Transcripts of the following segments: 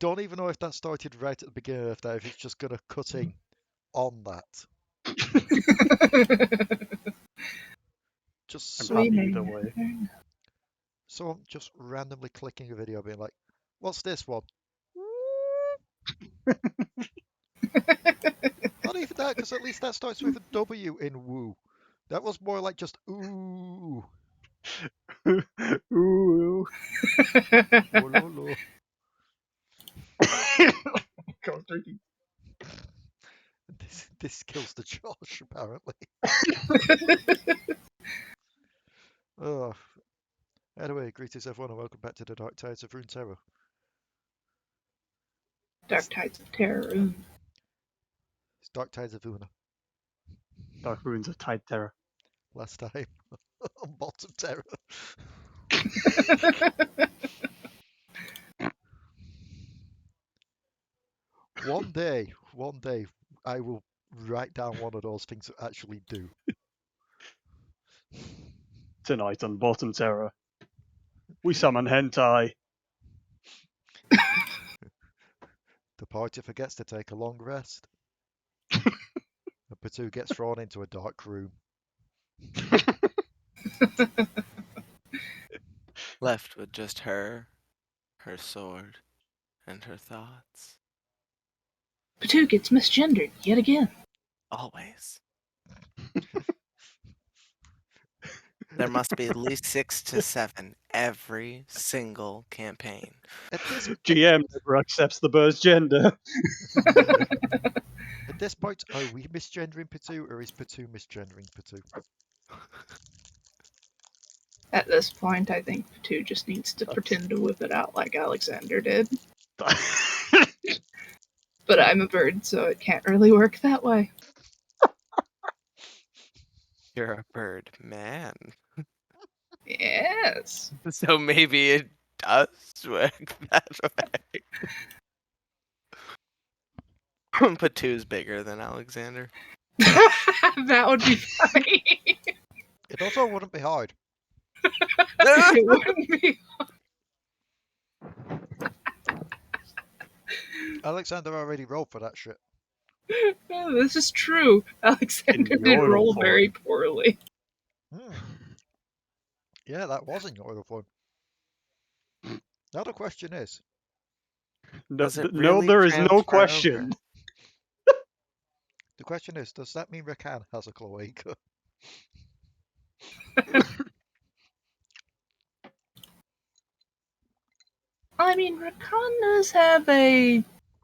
don't even know if that started right at the beginning of that, if it's just going to cut in on that. Just I'm so, happy either way. so I'm just randomly clicking a video being like, what's this one? Not even that, because at least that starts with a W in woo. That was more like just ooh. Ooh. Wololo. God, drinking. This kills the Josh, apparently. Oh. Anyway, greetings everyone and welcome back to the Dark Tides of Runeterra. Dark Tides of Terror. It's Dark Tides of Una. Dark Runes of Tide Terror. Last time on Bottom Terror. One day, I will write down one of those things that actually do. Tonight on Bottom Terror, we summon hentai. The party forgets to take a long rest. And Potoo gets thrown into a dark room. Left with just her sword, and her thoughts. Potoo gets misgendered yet again. Always. There must be at least 6 to 7 every single campaign. At this GM never accepts the bird's gender. At this point, are we misgendering Potoo or is Potoo misgendering Potoo? At this point, I think Potoo just needs to pretend to whip it out like Alekxander did. But I'm a bird, so it can't really work that way. You're a bird man. Yes. So maybe it does work that way. Potoo's bigger than Alekxander. That would be funny. It also wouldn't be hard. It wouldn't be. Alekxander already rolled for that shit. Oh, this is true. Alekxander In did Yordle roll form. very poorly. Yeah, that was in Yordle form. Now the question is, No, Was it no, really there is no transfer question. does that mean Rakan has a cloaca? I mean, Rakan does have a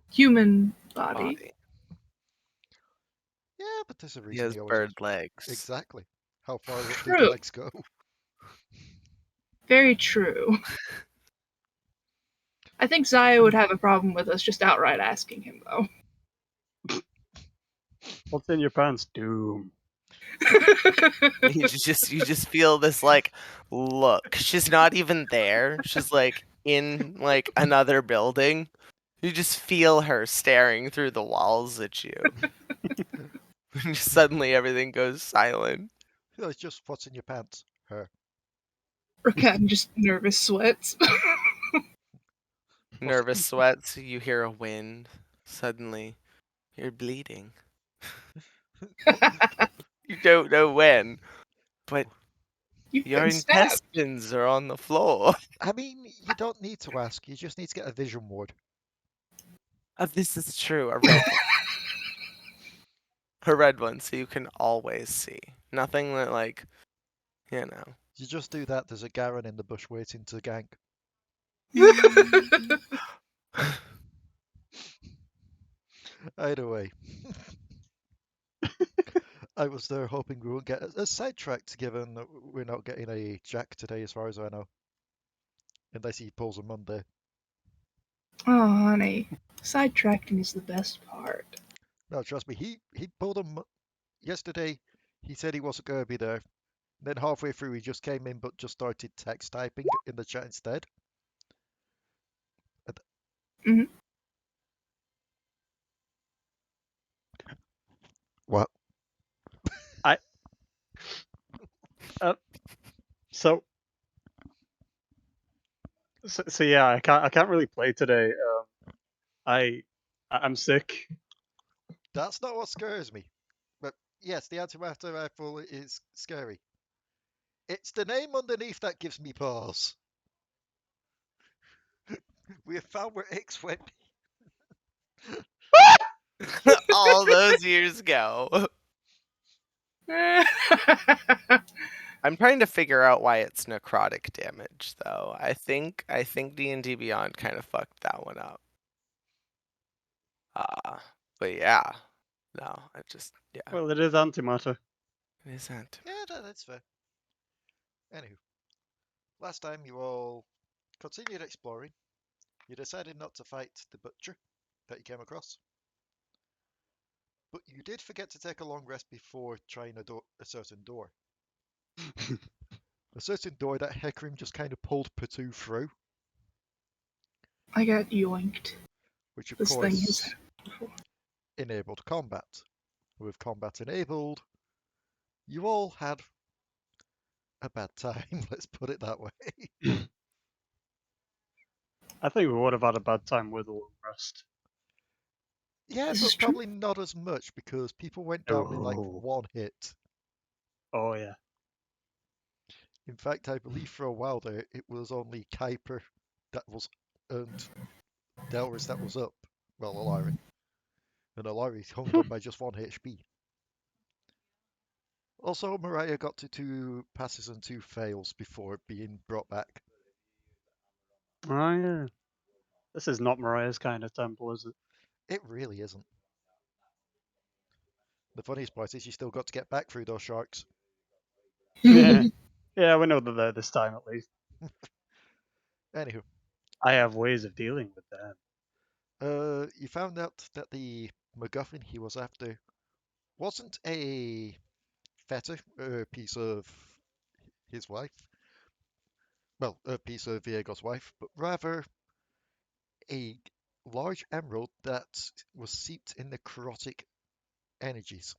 human body. Yeah, but there's a He reason has he always bird legs. Exactly. How far do the True. legs go? Very true. I think Zaya would have a problem with us just outright asking him, though. What's in your pants? Doom. You just feel this like look. She's not even there. She's like in like another building. You just feel her staring through the walls at you. Suddenly everything goes silent. It's just what's in your pants. Her. Rakan just nervous sweats. Nervous sweats, you hear a wind. Suddenly you're bleeding. You don't know when, but You've your been stabbed. intestines are on the floor. I mean, you don't need to ask. You just need to get a vision board. This is true. A red one. A red one, so you can always see. Nothing that, like, you know. You just do that. There's a Garen in the bush waiting to gank. Either way. I was there hoping we would get a sidetracked, given that we're not getting a Jack today, as far as I know. Unless he pulls a Monday. Oh, honey. Sidetracking is the best part. No, trust me, he pulled him yesterday. He said he wasn't going to be there. Then halfway through, he just came in, but just started text typing in the chat instead. Mm-hmm. What? So yeah, I can't really play today. I'm sick. That's not what scares me. But yes, the antimatter rifle is scary. It's the name underneath that gives me pause. We have found where X went. All those years ago. I'm trying to figure out why it's necrotic damage, though. I think D&D Beyond kind of fucked that one up. But yeah, no, yeah, Well, it is antimatter. it isn't. Yeah, that's fair. Anywho, last time you all continued exploring. You decided not to fight the butcher that you came across. But you did forget to take a long rest before trying a certain door. A certain door that Hecarim just kind of pulled Potoo through, I got yoinked. which of This thing is. course enabled combat. With combat enabled, you all had a bad time, let's put it that way. I think we would have had a bad time with a long rest. Yeah, This but is true. probably not as much because people went down in like Oh. one hit. Oh yeah. In fact, I believe for a while there it was only Kuiper that was and Delris that was up. Well, Alari. And Alari hung on by just 1 HP. Also, Mariah got to 2 passes and 2 fails before being brought back. Oh yeah. This is not Mariah's kind of temple, is it? It really isn't. The funniest part is you still got to get back through those sharks. Yeah. Yeah, we know they're there this time at least. Anywho, I have ways of dealing with them. you found out that the MacGuffin he was after wasn't a fetter, a piece of his wife. Well, a piece of Viego's wife, but rather a large emerald that was seeped in necrotic energies.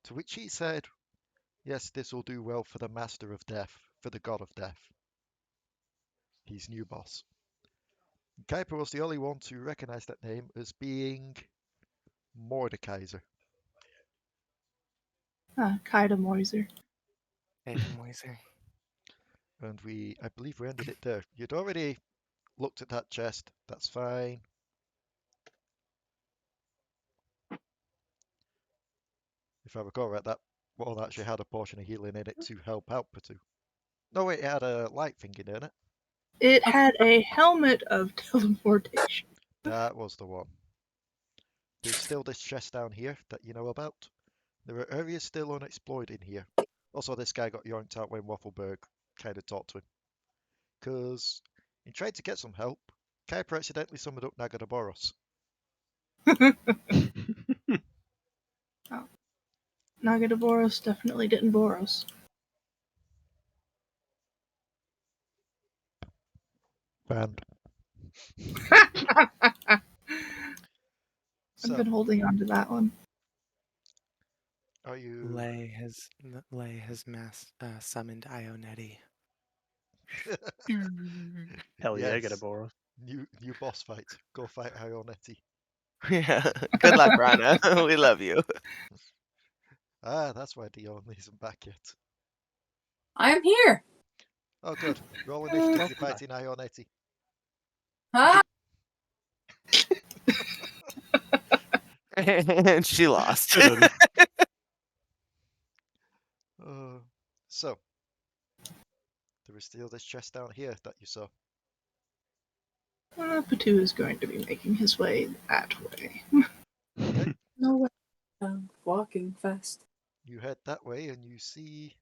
To which he said, yes, this will do well for the Master of Death, for the God of Death. His new boss. Kuiper was the only one to recognize that name as being Mordekaiser. Kaida Moiser. Moiser. And I believe we ended it there. You'd already looked at that chest. That's fine. If I recall right, that one actually had a portion of healing in it to help out Potoo. No, wait, it had a light thing in it. It had a helmet of teleportation. That was the one. There's still this chest down here that you know about. There are areas still unexplored in here. Also, this guy got yoinked out when Waffleberg kind of talked to him. Because in trying to get some help, Kuiper accidentally summoned up Nagadaboros. Nagadaboros definitely didn't Boros. Banned. I've So, been holding on to that one. are you... Lay has summoned Ionetti. Hell yeah, Yes. get a Boros. New boss fight. Go fight Ionetti. Yeah. Good luck, Ranna. We love you. Ah, that's why Dion isn't back yet. I am here. Oh, good. Roll initiative. You're fighting Ionetti. Huh? And she lost. Should've. So, there is still this chest down here that you saw. Potoo is going to be making his way that way. Okay. No way. I'm walking fast. You head that way and you see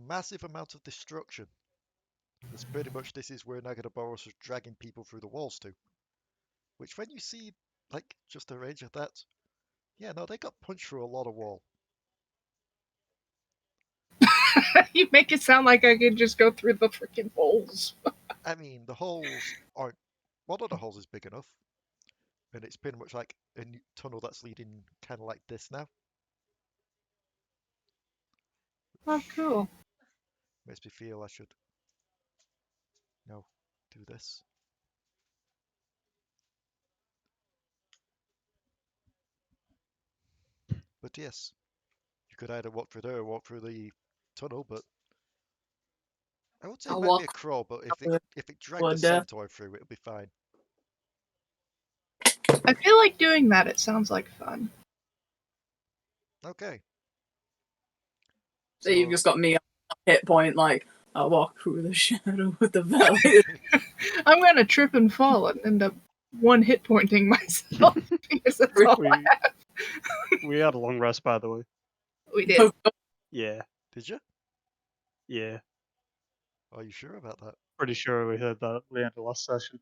massive amount of destruction. Because pretty much this is where Nagadaboros was dragging people through the walls to. Which when you see, like, just a range of that, yeah, no, they got punched through a lot of wall. You make it sound like I could just go through the freaking holes. I mean, the holes aren't... One of the holes is big enough. And it's pretty much like a new tunnel that's leading kind of like this now. Oh, cool. Makes me feel I should, do this. But yes, you could either walk through there or walk through the tunnel, but I would say it I'll might be a walk crawl, but through if it dragged a wood. centaur through, it'll be fine. I feel like doing that. It sounds like fun. Okay. So you've just got me on a hit point, like, I'll walk through the shadow of the valley. I'm gonna trip and fall and end up one hit pointing myself because that's all I have. We had a long rest, by the way. We did. Yeah, Did you? yeah. Are you sure about that? Pretty sure we had that at the end of last session.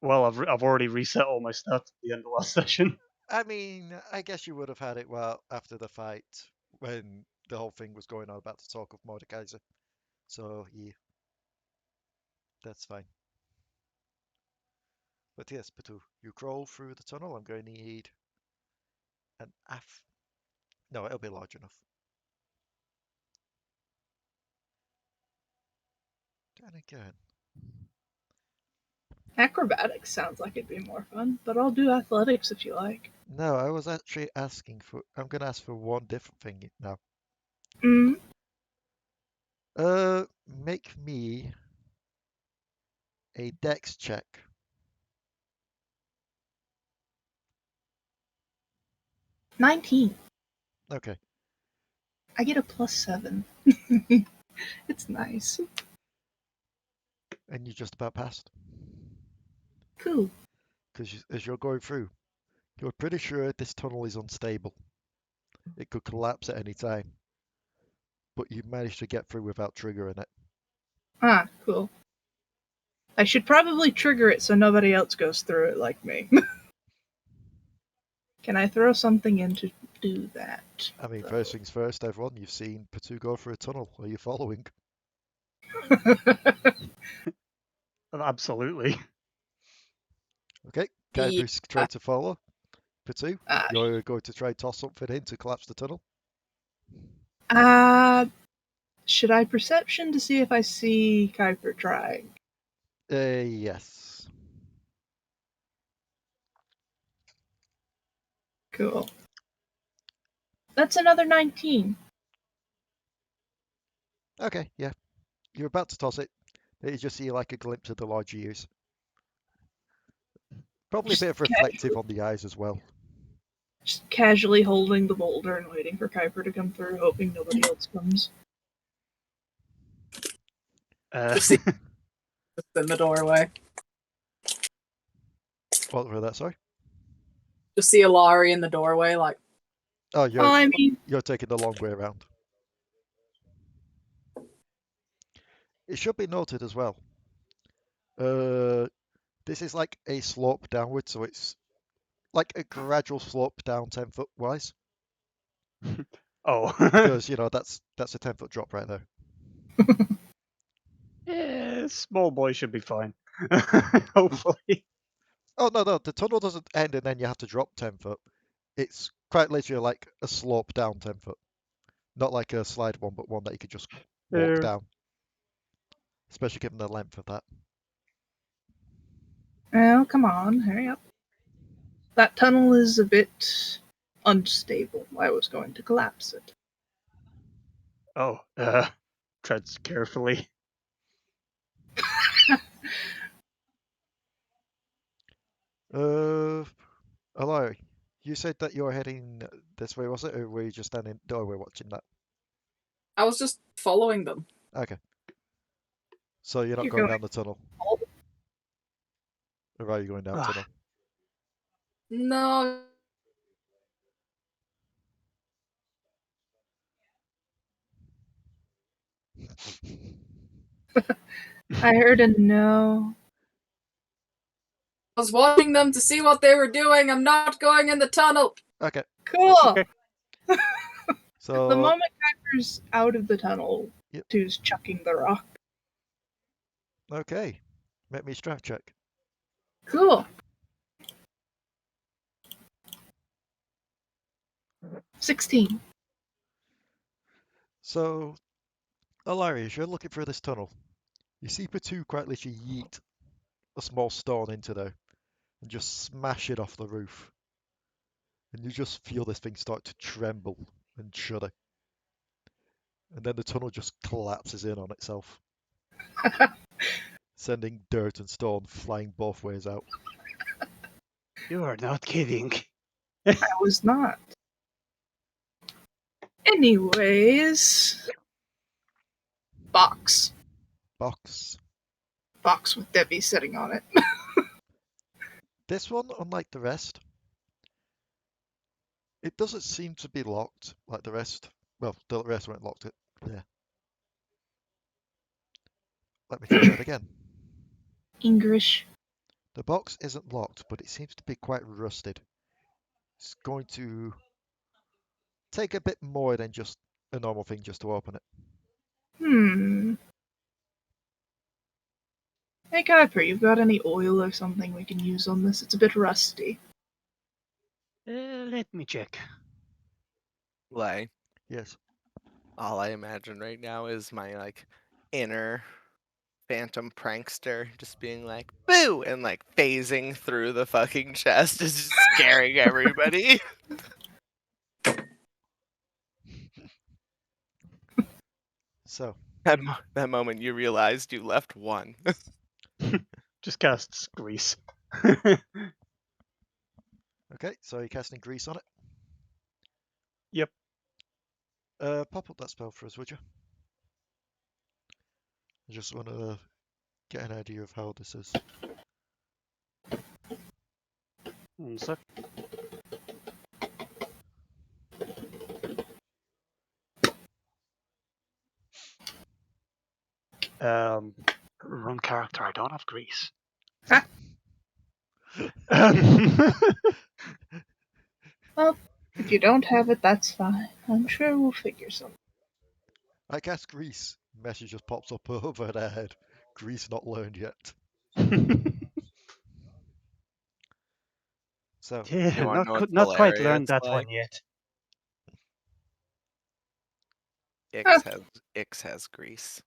Well, I've already reset all my stats at the end of last session. I mean, I guess you would have had it well after the fight when the whole thing was going on about the talk of Mordekaiser. So, yeah, that's fine. But yes, Potoo, you crawl through the tunnel. I'm going to need an F. No, it'll be large enough. Then again, Acrobatics sounds like it'd be more fun, but I'll do athletics if you like. no, I was actually asking for. I'm going to ask for one different thing now. Mm. Make me a dex check. +19. Okay. I get a +7. It's nice. And you just about passed. Cool. Because as you're going through, you're pretty sure this tunnel is unstable. It could collapse at any time. But you managed to get through without triggering it. Ah, cool. I should probably trigger it so nobody else goes through it like me. Can I throw something in to do that? I mean, first things first, everyone, you've seen Potoo go through a tunnel. Are you following? Absolutely. Okay, Yeah. Kuiper's trying to follow. Potoo, Ah, you're going to try and toss something in to collapse the tunnel. should I perception to see if I see Kuiper trying? Yes. Cool. That's another 19. Okay, yeah. You're about to toss it. You just see like a glimpse of the large ears. Probably a bit of reflective on the eyes as well. Just casually holding the boulder and waiting for Kuiper to come through, hoping nobody else comes. Just in the doorway. What was that, sorry? Just see Alari in the doorway, like, Oh, Well, I mean, you're taking the long way around. It should be noted as well. This is like a slope downward, so it's like a gradual slope down 10 foot wise. Oh. Because, you know, that's a 10-foot drop right there. Yeah, small boy should be fine. Hopefully. Oh, no, the tunnel doesn't end and then you have to drop 10 foot. It's quite literally like a slope down 10 foot. Not like a slide one, but one that you could just walk There. down. Especially given the length of that. well, come on, hurry up. That tunnel is a bit unstable. I was going to collapse it. Oh, treads carefully. Alari, you said that you're heading this way, was it? Or were you just standing in the doorway watching that? I was just following them. Okay. So you're not You're going going- down the tunnel? Or are you going down the tunnel? No. I heard a no. I was watching them to see what they were doing. I'm not going in the tunnel. Okay. Cool! Okay. So The moment Kuiper's out of the tunnel, Yep. Two's chucking the rock. okay. Make me a strength check. Cool. 16. So Alari, as you're looking through this tunnel, you see Potoo quite literally yeet a small stone into there and just smash it off the roof. and you just feel this thing start to tremble and shudder. And then the tunnel just collapses in on itself, sending dirt and stone flying both ways out. You are not kidding. I was not. Anyways, box Box. with Debbie sitting on it. This one, unlike the rest, it doesn't seem to be locked like the rest. Well, the rest weren't locked. Yeah. Let me try that again. English. The box isn't locked, but it seems to be quite rusted. It's going to take a bit more than just a normal thing just to open it. Hey Kuiper, you've got any oil or something we can use on this? It's a bit rusty. Let me check. Like, Yes. all I imagine right now is my like inner phantom prankster just being like boo and like phasing through the fucking chest, is just scaring everybody. So, That moment you realized you left one. Just casts grease. okay, so you're casting grease on it. Yep. Pop up that spell for us, would you? I just want to get an idea of how this is. One sec. Wrong character. I don't have grease. Ah. Um, Well, if you don't have it, that's fine. I'm sure we'll figure something. I cast grease. Message just pops up over their head. Grease not learned yet. So, yeah, You wanna know what's not quite hilarious, learned that like? one yet. Ix has grease.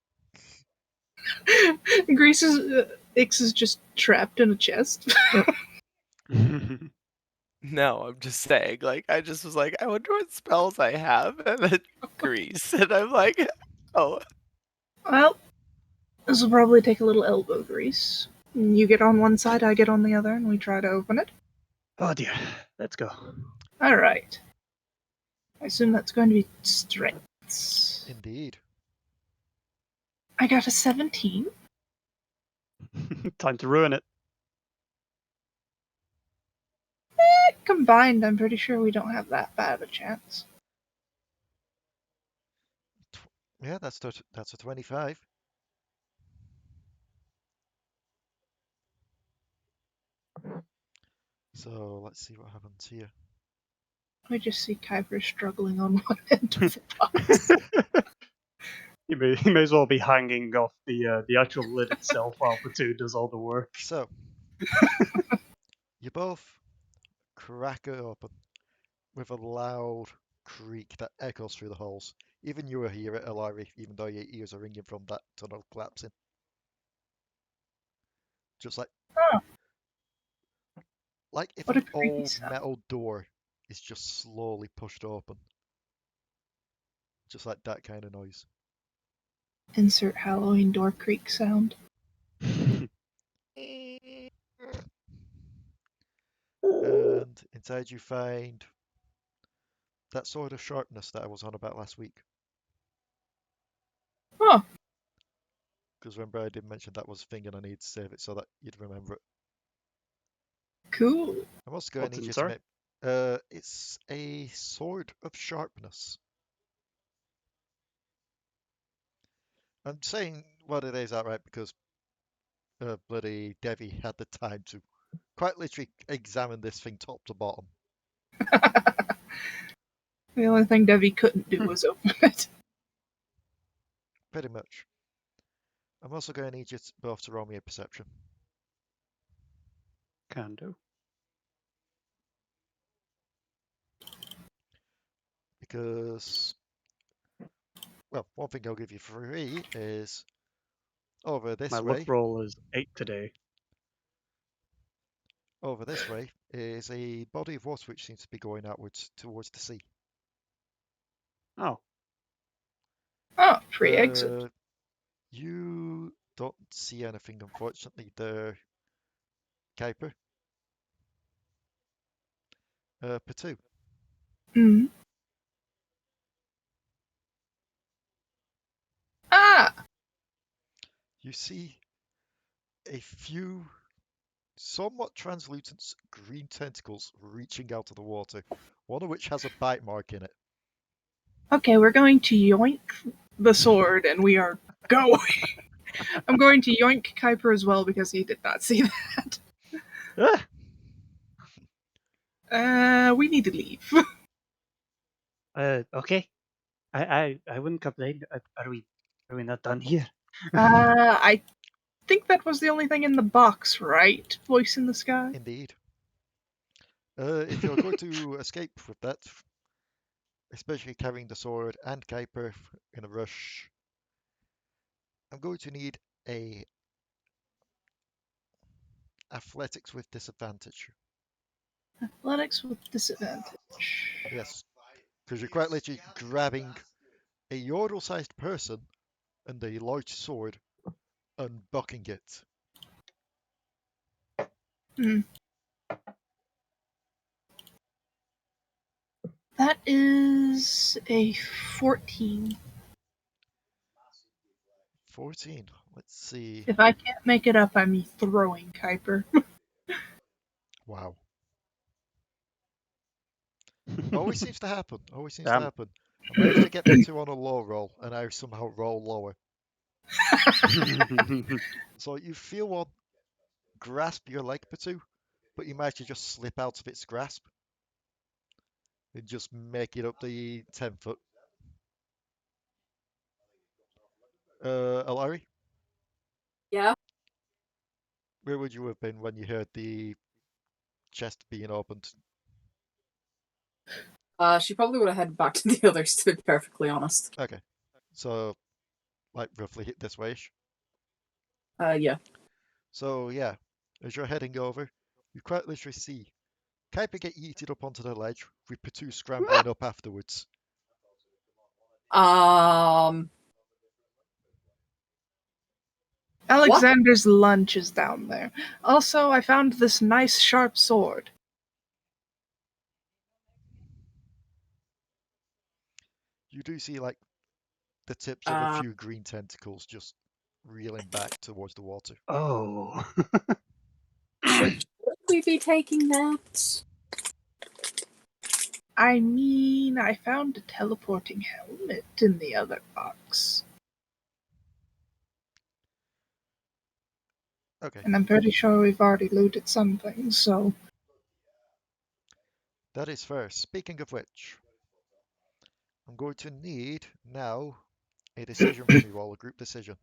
Ix is just trapped in a chest. No, I'm just saying, like, I just was like, I wonder what spells I have, and then grease, and I'm like, oh, Well, this will probably take a little elbow grease. You get on one side, I get on the other, and we try to open it. Oh dear. Let's go. Alright. I assume that's going to be strengths. indeed. I got a 17. Time to ruin it. Combined, I'm pretty sure we don't have that bad a chance. Yeah, that's a 25. So let's see what happens here. I just see Kuiper struggling on one end of the box. He may as well be hanging off the actual lid itself while Potoo does all the work. So, you both crack it open with a loud creak that echoes through the halls. Even you will hear it, Alari, even though your ears are ringing from that tunnel collapsing. Just like, Huh. like if What a an creepy old sound. metal door is just slowly pushed open. Just like that kind of noise. Insert Halloween door creak sound. And inside you find that sort of sharpness that I was on about last week. Huh. Because remember I did mention that was a thing and I need to save it so that you'd remember it. Cool. I'm also going to What's need you to inside? make... it's a sword of sharpness. I'm saying what it is outright because bloody Devi had the time to quite literally examine this thing top to bottom. The only thing Debbie couldn't do was open it. Pretty much. I'm also going to need you both to roll me a perception. Can do. Because, well, one thing I'll give you for free is over this My way. luck roll is 8 today. over this way is a body of water which seems to be going outwards towards the sea. Oh, Oh, free exit. You don't see anything, unfortunately, there, Kuiper. Potoo. Hmm. Ah! You see a few somewhat translucent green tentacles reaching out of the water, one of which has a bite mark in it. Okay, we're going to yoink the sword, and we are going. I'm going to yoink Kuiper as well because he did not see that. We need to leave. Okay. I wouldn't complain. Are we not done here? I think that was the only thing in the box, right? Voice in the sky. Indeed. If you're going to escape with that, especially carrying the sword and Kuiper in a rush, I'm going to need a athletics with disadvantage. Athletics with disadvantage. Yes, because you're quite literally grabbing a Yordle-sized person and a large sword and bucking it. That is a 14. 14. Let's see. If I can't make it up, I'm throwing Kuiper. Wow. Always seems to happen. Always seems to Damn. happen. I managed to get Potoo on a low roll, and I somehow roll lower. So you feel one grasp your leg, Potoo, but you manage to just slip out of its grasp and just make it up the 10 foot. Alari, Yeah. where would you have been when you heard the chest being opened? She probably would have headed back to the others, to be perfectly honest. Okay, so like roughly hit this way-ish. Yeah. So yeah, as you're heading over, you quite literally see Kuiper get yeeted up onto the ledge with Potoo scrambling up afterwards. Alexander's lunch is down there. Also, I found this nice sharp sword. You do see like the tips of a few green tentacles just reeling back towards the water. Oh. Should we be taking that? I mean, I found a teleporting helmet in the other box. Okay, And I'm pretty sure we've already looted something, so... that is fair. Speaking of which, I'm going to need now a decision from you all, a group decision.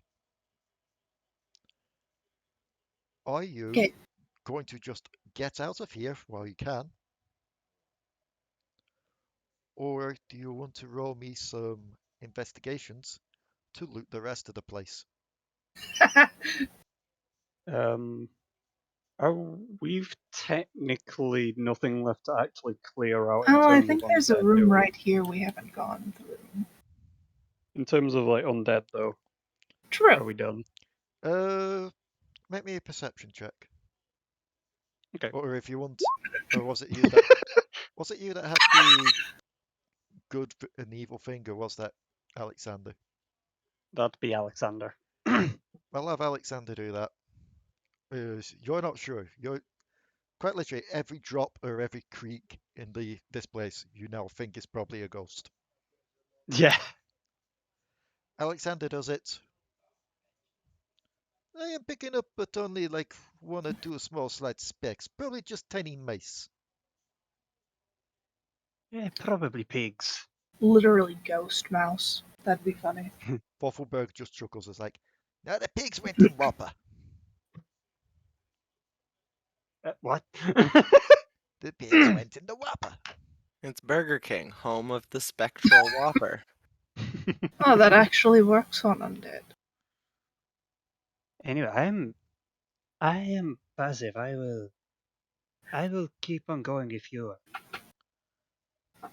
Are you Okay. going to just get out of here while you can? Or do you want to roll me some investigations to loot the rest of the place? We've technically nothing left to actually clear out. Oh, I in terms think of there's a undead, room do we? right here we haven't gone through. In terms of like undead, though, True. are we done? Make me a perception check. Okay. Or if you want, or was it you that had the good and evil finger? Was that Alekxander? That'd be Alexander. I'll have Alekxander do that. You're not sure. You're quite literally every drop or every creak in this place you now think is probably a ghost. Yeah. Alekxander does it. I am picking up but only like one or two small slight specks, probably just tiny mice. Yeah, probably pigs. Literally ghost mouse. That'd be funny. Waffleberg just chuckles as like, now the pigs went in Whopper. What? The pigs went in the Whopper. It's Burger King, home of the spectral Whopper. Oh, that actually works on undead. Anyway, I am passive. I will I will keep on going if you are.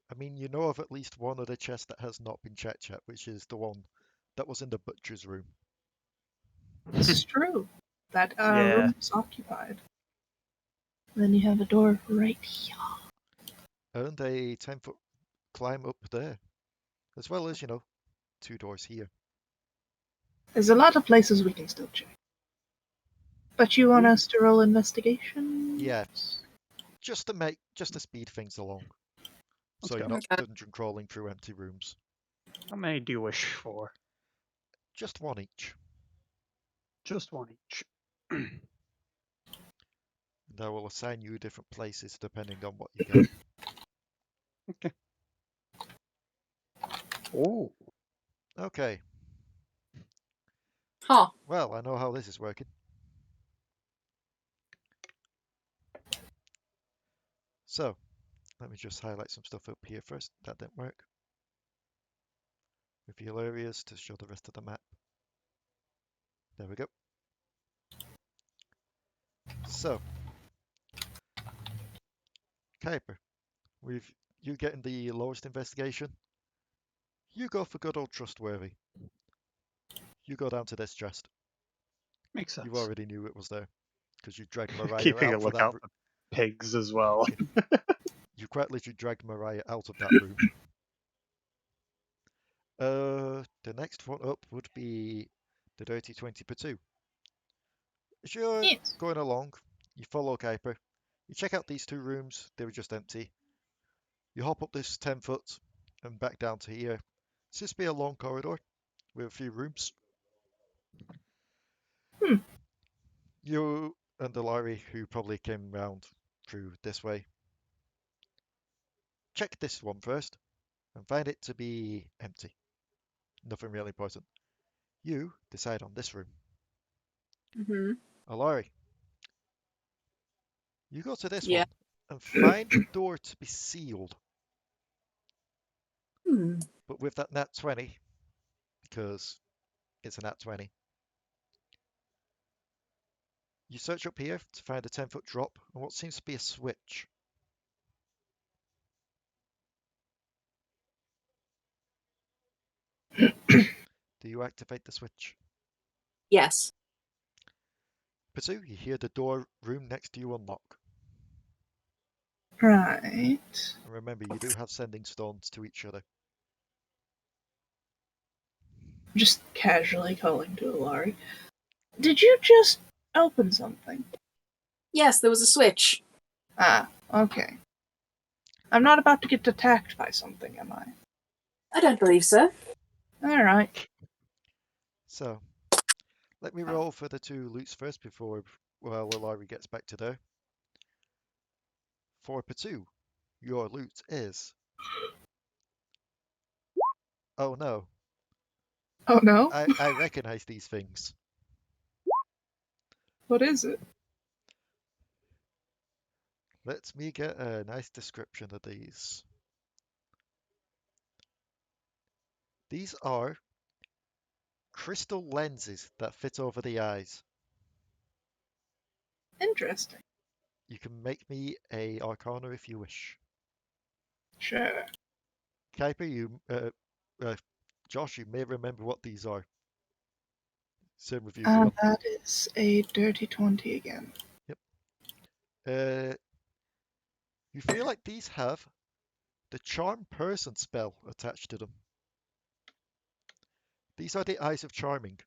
I mean, you know of at least one other chest that has not been checked yet, which is the one that was in the butcher's room. This is true. That Yeah. room is occupied. Then you have a door right here. And a 10-foot climb up there, as well as, 2 doors here. There's a lot of places we can still check. But you want us to roll investigation? Yeah. Just to speed things along. So Okay. you're not Okay. dungeon crawling through empty rooms. How many do you wish for? Just one each. Just one each. And I will assign you different places depending on what you get. Okay. Oh. Okay. Huh. Well, I know how this is working. So, let me just highlight some stuff up here first. That didn't work. Reveal areas to show the rest of the map. There we go. So, Kuiper, with you getting the lowest investigation, you go for good old trustworthy. You go down to this chest. Makes sense. You already knew it was there because you dragged Mariah Keeping a out for that lookout room. for pigs as well. You quite literally dragged Mariah out of that room. The next one up would be the Dirty 20 Potoo. As you're Yes. going along, you follow Kuiper. You check out these 2 rooms, they were just empty. You hop up this 10 foot and back down to here. It's just be a long corridor with a few rooms. You and Alari, who probably came round through this way, check this one first and find it to be empty. Nothing really important. You decide on this room. Mm-hmm. Alari, you go to this Yeah. one and find the door to be sealed, but with that nat 20, because it's a nat 20. You search up here to find a 10-foot drop and what seems to be a switch. Do you activate the switch? Yes. Potoo, you hear the door room next to you unlock. Right. And remember, you do have sending stones to each other. Just casually calling to Alari. Did you just open something? Yes, there was a switch. Ah, okay. I'm not about to get attacked by something, am I? I don't believe so. Alright. So, let me roll for the 2 loots first before Alari gets back to there. For Potoo, your loot is... Oh no, Oh no? I recognize these things. What is it? Let me get a nice description of these. These are crystal lenses that fit over the eyes. Interesting. You can make me a Arcana if you wish. Sure. Kuiper, Josh, you may remember what these are. Same with you, Leon. That is a dirty 20 again. You feel like these have the Charm Person spell attached to them. These are the Eyes of Charming.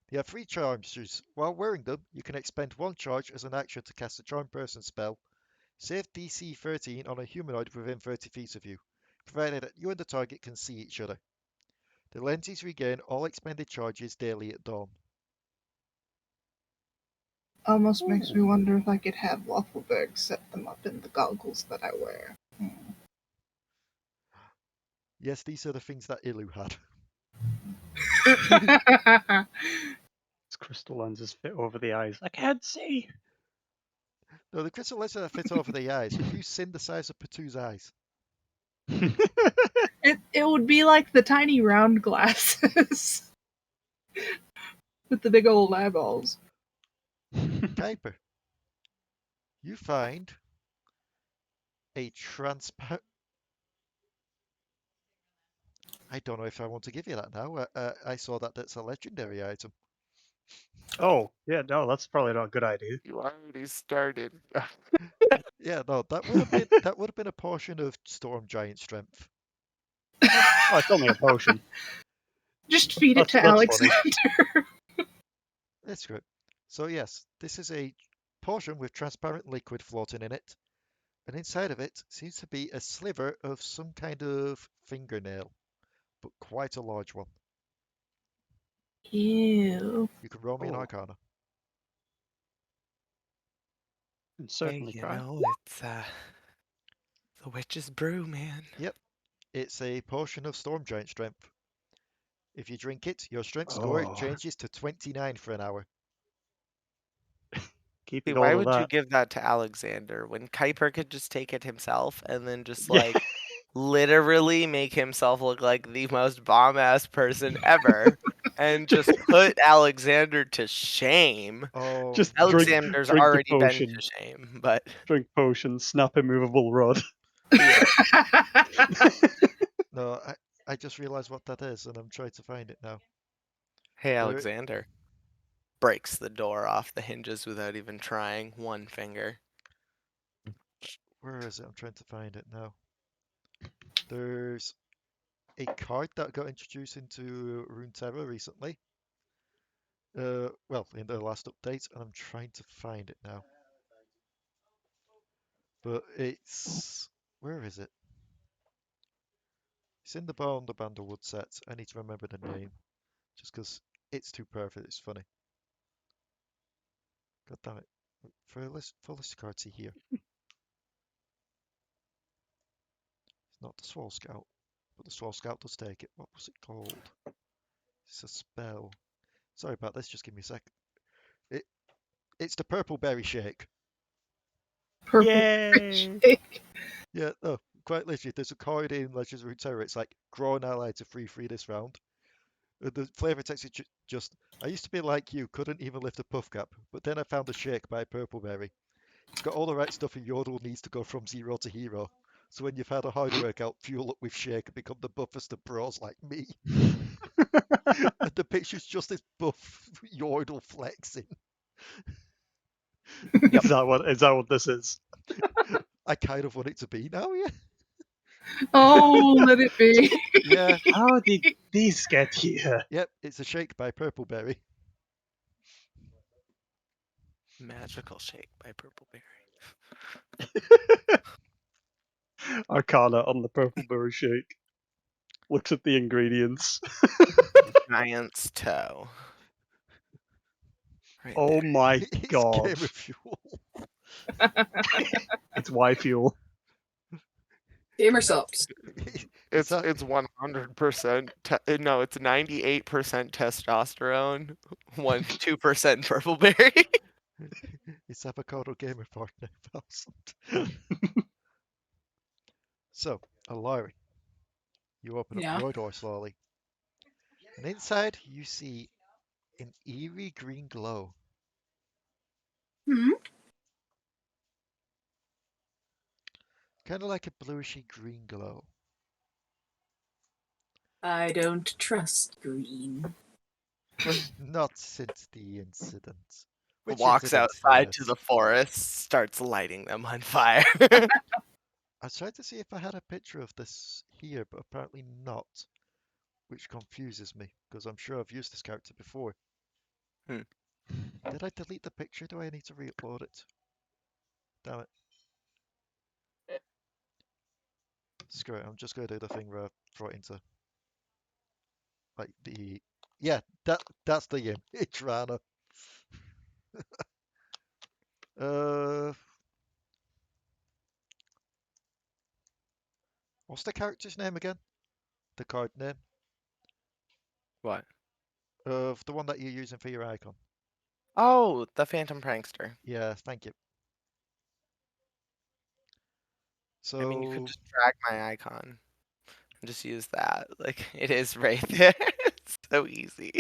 They have 3 charges. While wearing them, you can expend 1 charge as an action to cast a Charm Person spell. Save DC 13 on a humanoid within 30 feet of you, provided that you and the target can see each other. The lenses regain all expended charges daily at dawn. Almost makes me wonder if I could have Waffleberg set them up in the goggles that I wear. Yes, these are the things that Ilu had. Its crystal lenses fit over the eyes. I can't see. No, the crystal lenses that fit over the eyes. If you sin the size of Potoo's eyes. It would be like the tiny round glasses. With the big old eyeballs. Kuiper, you find a transparent. I don't know if I want to give you that now. I saw that that's a legendary item. Oh, yeah, no, that's probably not a good idea. You already started. Yeah, no, that would have been a portion of Storm Giant strength. Oh, it's only a potion. Just feed it to That's funny. Alekxander. That's good. So yes, this is a portion with transparent liquid floating in it, and inside of it seems to be a sliver of some kind of fingernail, but quite a large one. Ew. You can roll me an Oh. Arcana. Can Hey, certainly you try. know, it's the witch's brew, man. Yep, it's a potion of Storm Giant strength. If you drink it, your strength score Oh. changes to 29 for an hour. Keep See, it why all of would you that. give that to Alexander when Kuiper could just take it himself and then just like literally make himself look like the most bomb-ass person ever and just put Alexander to shame? Oh, Just no. Alexander's drink the already been potion. to shame, but Drink potion, snap immovable rod. yeah. No, I just realized what that is, and I'm trying to find it now. Hey, There- Alexander. Breaks the door off the hinges without even trying. One finger. Where is it? I'm trying to find it now. There's a card that got introduced into Runeterra recently. Well, in the last update, and I'm trying to find it now. But it's where is it? It's in the the Bandlewood set. I need to remember the name, just because it's too perfect. It's funny. God damn it! For list cards here. It's not the Swole Scout, but the Swole Scout does take it. What was it called? It's a spell. Sorry about this. Just give me a sec. It's the Purple Berry Shake. Purple Yay! shake. Yeah, no, quite literally. There's a card in Legends of Runeterra. It's like grow an ally to free this round. The flavor text is just. I used to be like you, couldn't even lift a puff cap, but then I found a shake by Purple Berry. It's got all the right stuff, and Yordle needs to go from zero to hero. So when you've had a hard workout, fuel up with shake and become the buffest of pros like me. And the picture's just this buff Yordle flexing. Is that what this is? I kind of want it to be now, yeah. Oh, let it be. Yeah, How did these get here? yep, it's a shake by Purple Berry. Magical shake by Purple Berry. Arcana on the purple berry shake. Looks at the ingredients. Giant's toe. Right Oh there. my It's god. Gamer Fuel. It's Y fuel. Gamer subs. Is that- It's 100%. No, it's 98% testosterone, 2% purple berry. It's Avocado Gamer Partner 1000. So, Alari, you open Yeah. up your door slowly, and inside you see an eerie green glow. Hmm. Kind of like a bluishy green glow. I don't trust green. Not since the incident. Which Walks incident, outside yes. to the forest, starts lighting them on fire. I tried to see if I had a picture of this here, but apparently not. Which confuses me, because I'm sure I've used this character before. Hmm. Did I delete the picture? Do I need to re-upload it? Damn it. Screw it, I'm just going to do the thing where I throw it into... Like the... Yeah, that's the game. It's Ranna. What's the character's name again? The card name? What? Of the one that you're using for your icon. Oh, the Phantom Prankster. Yeah, thank you. So... I mean, you could just drag my icon and just use that. Like, it is right there. It's so easy.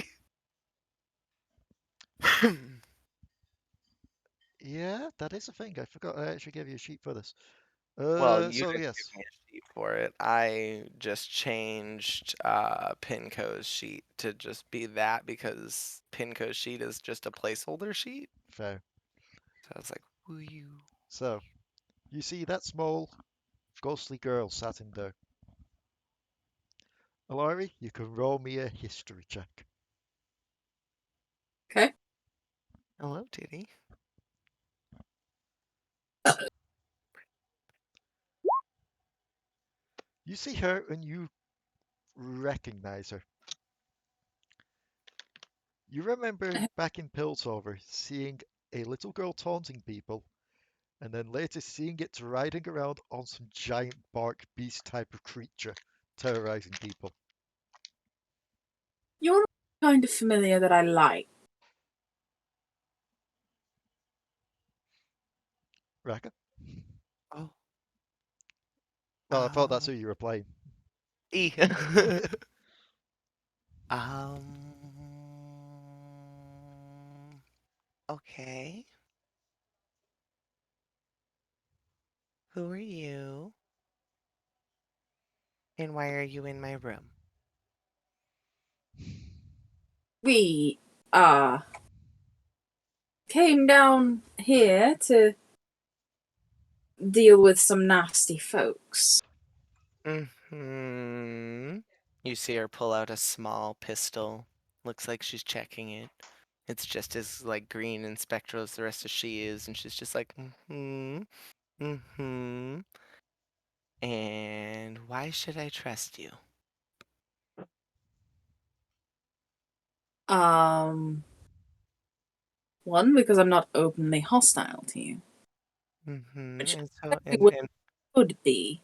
Yeah, that is a thing. I forgot I actually gave you a sheet for this. Well, you So didn't yes, give me a sheet for it. I just changed Pinco's sheet to just be that because Pinco's sheet is just a placeholder sheet. fair. So I was like, woo you. So you see that small, ghostly girl sat in there. Alari, you can roll me a history check. Okay. Hello, Diddy. You see her and you recognize her. You remember back in Piltover seeing a little girl taunting people, and then later seeing it riding around on some giant bark beast type of creature, terrorizing people. You're kind of familiar that I like. Raka? Oh. Oh, I thought that's who you were playing. E. um. Okay. Who are you? And why are you in my room? We came down here to deal with some nasty folks. Mm-hmm. You see her pull out a small pistol. Looks like she's checking it. It's just as like green and spectral as the rest of she is, and she's just like, mm-hmm, mm-hmm. And why should I trust you? One, because I'm not openly hostile to you. Mm-hmm. Which And so technically what it could be,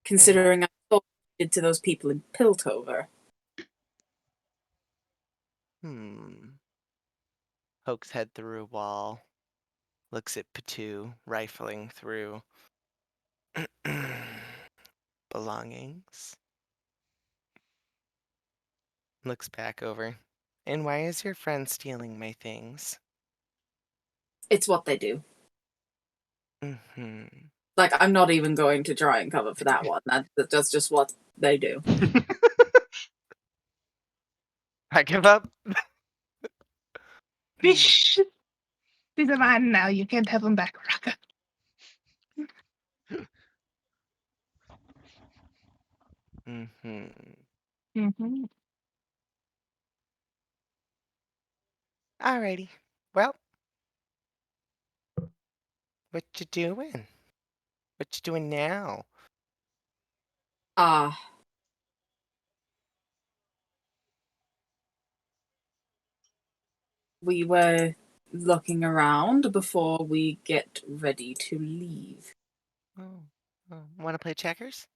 considering I thought you did to those people in Piltover. Pokes head through a wall. Looks at Potoo, rifling through belongings. Looks back over. And why is your friend stealing my things? It's what they do. Mm-hmm. Like, I'm not even going to try and cover for that one. That's just what they do. I give up. Bish! These are mine now. You can't have them back, Raka. Mm-hmm. Mm-hmm. Alrighty. Well, what you doing? What you doing now? We were looking around before we get ready to leave. Want to play checkers?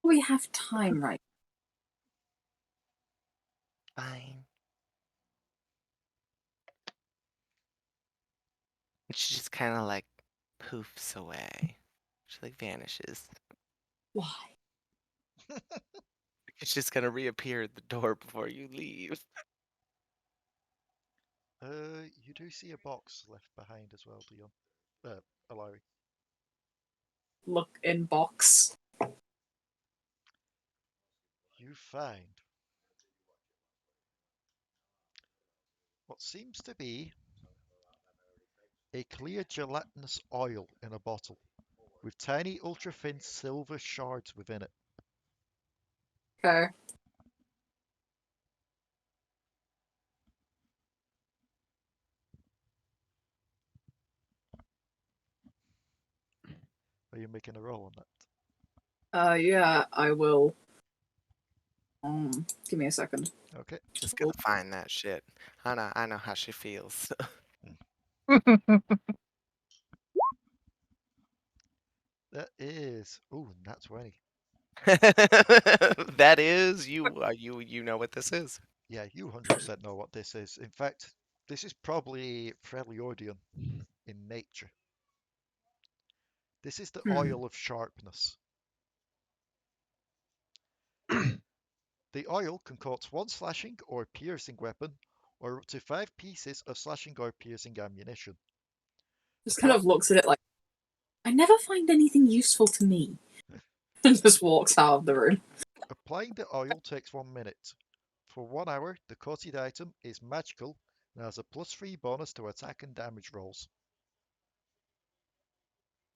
We have time right Fine. And she just kind of like poofs away. She like vanishes. Why? It's just gonna reappear at the door before you leave. You do see a box left behind as well, Dion. Alari. Look in box. You find what seems to be a clear gelatinous oil in a bottle with tiny ultra-thin silver shards within it. Okay. Are you making a roll on that? Yeah, I will. Give me a second. Okay. She's gonna find that shit. I know how she feels. That is, ooh, nat 20. That is you know what this is. Yeah, you 100% know what this is. In fact, this is probably Freljordian in nature. This is the oil of sharpness. The oil concocts one slashing or piercing weapon or up to 5 pieces of slashing or piercing ammunition. Just kind of looks at it like, I never find anything useful to me. And just walks out of the room. Applying the oil takes 1 minute. For 1 hour, the coated item is magical and has a +3 bonus to attack and damage rolls.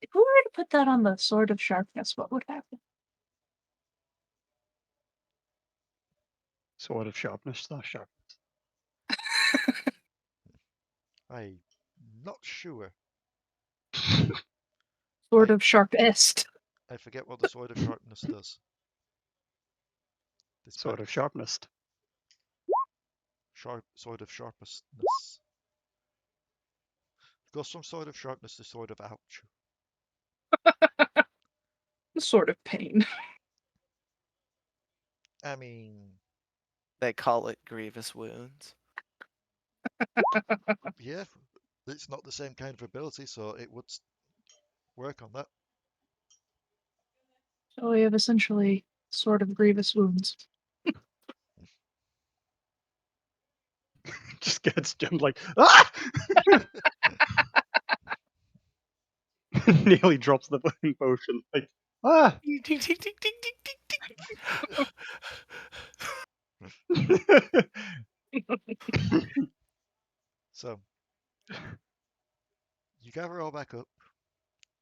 If we were to put that on the Sword of Sharpness, what would happen? Sword of Sharpness, / Sharpness. I'm not sure. Sword I- of Sharpest. I forget what the Sword of Sharpness does. Sword of Sharpness. Sword of Sharpness. Goes from Sword of Sharpness to Sword of Ouch. Sword of Pain. I mean, They call it grievous wounds. yeah, it's not the same kind of ability, so it would work on that. So we have essentially Sword of Grievous Wounds. Just gets jumped like, ah! Nearly drops the fucking potion. Like, ah! Ding, ding, ding, ding, ding, ding, ding. So, you gather all back up,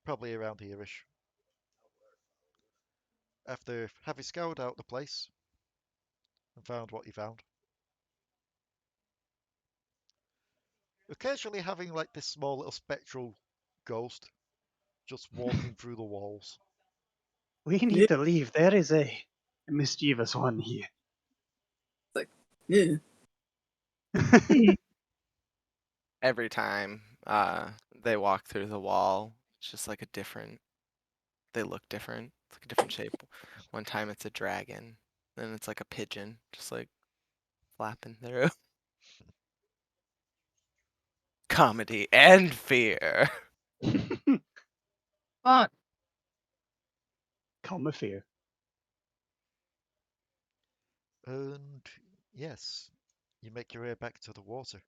probably around here-ish. After having scoured out the place and found what you found. Occasionally having like this small little spectral ghost just walking through the walls. We need to leave. There is a mischievous one here. Yeah. Every time they walk through the wall, it's just like a different. They look different. It's like a different shape. One time it's a dragon, then it's like a pigeon, just like flapping through. Comedy and fear. Fun. Calm with fear. And yes, you make your way back to the water.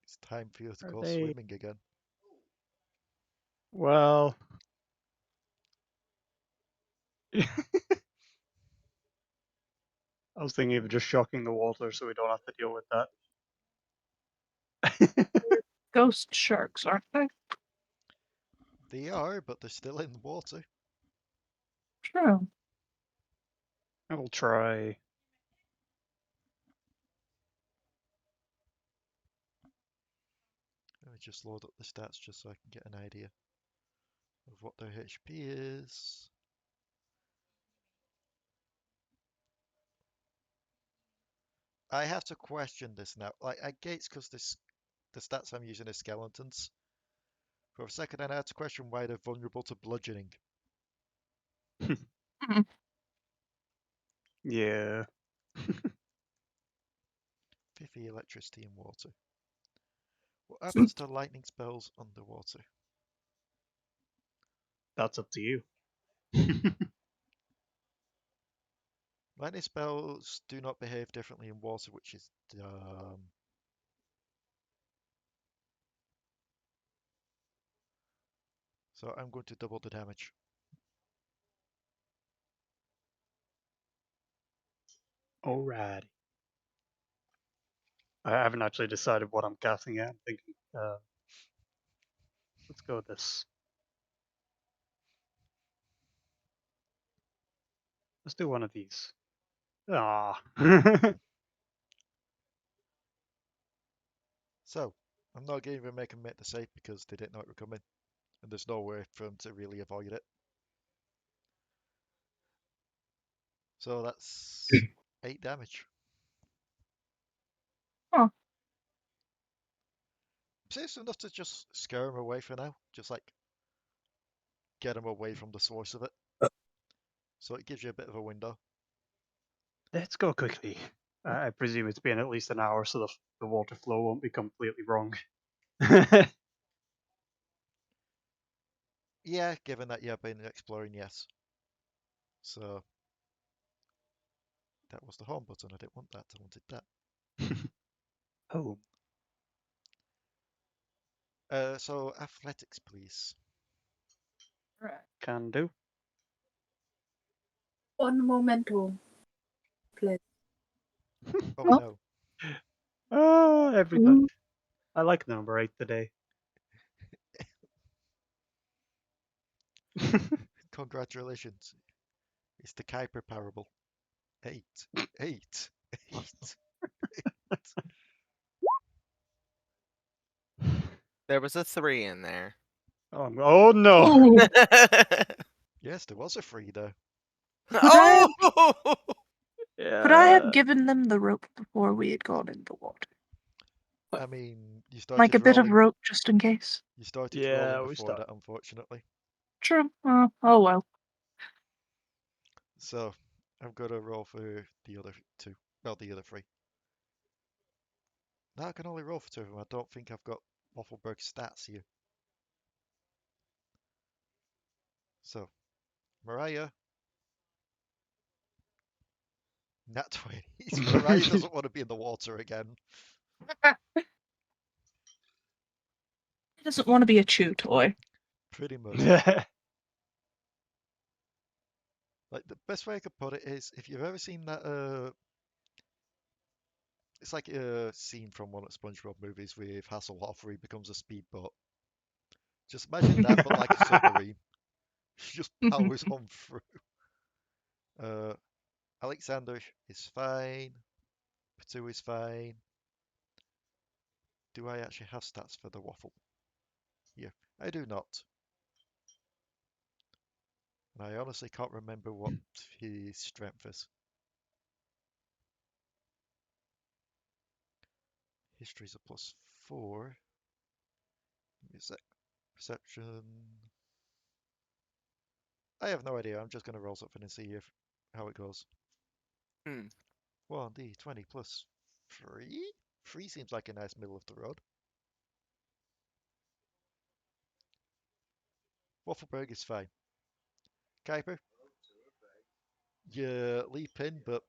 It's time for you to Are go they- swimming again. Well, I was thinking of just shocking the water so we don't have to deal with that. Ghost sharks, aren't they? They are, but they're still in the water. True. I will try. Let me just load up the stats just so I can get an idea of what their HP is. I have to question this now. Like, I get it's because the stats I'm using are skeletons. For a second, I had to question why they're vulnerable to bludgeoning. Yeah. Fiffy, electricity, and water. What happens to lightning spells underwater? That's up to you. Lightning spells do not behave differently in water, which is dumb. So I'm going to double the damage. Alrighty. I haven't actually decided what I'm casting yet. I'm thinking, let's go with this. Let's do one of these. Ah. So, I'm not going to even make them make the save because they didn't know it were coming. And there's no way for them to really avoid it. So that's 8 damage. Huh. So it's enough to just scare them away for now. Just like get them away from the source of it. So it gives you a bit of a window. Let's go quickly. I presume it's been at least an hour, so the water flow won't be completely wrong. Yeah, given that you've been exploring, yes. So that was the home button. I didn't want that. I wanted that. Oh. So athletics, please. Right. Can do. One momento, please. Oh Oh. no. Every time. I like number 8 today. Congratulations. It's the Kuiper parable. 8, 8, 8. There was a 3 in there. Oh no! Ooh, Yes, there was a 3 there. Oh! could I have Yeah. given them the rope before we had gone in the water? I mean, you started Like a bit of rolling. rope just in case? You started Yeah, rolling we before start. that, unfortunately. True. Oh well. So I'm gonna roll for the other 2. Well, the other 3. No, I can only roll for 2 of them. I don't think I've got Waffleberg stats here. So, Mariah. Nat 20s. Mariah doesn't want to be in the water again. He doesn't want to be a chew toy. Pretty much. Like, the best way I could put it is, if you've ever seen that, it's like a scene from one of the SpongeBob movies with Hasselhoff where he becomes a speedboat. Just imagine that, but like a submarine. Just powers on through. Alekxander is fine. Potoo is fine. Do I actually have stats for the waffle? Yeah, I do not. And I honestly can't remember what his strength is. History's a +4. Music. Perception. I have no idea. I'm just going to roll something and see how it goes. 1d20 plus 3? 3 seems like a nice middle of the road. Waffleberg is fine. Kuiper, you leap in, but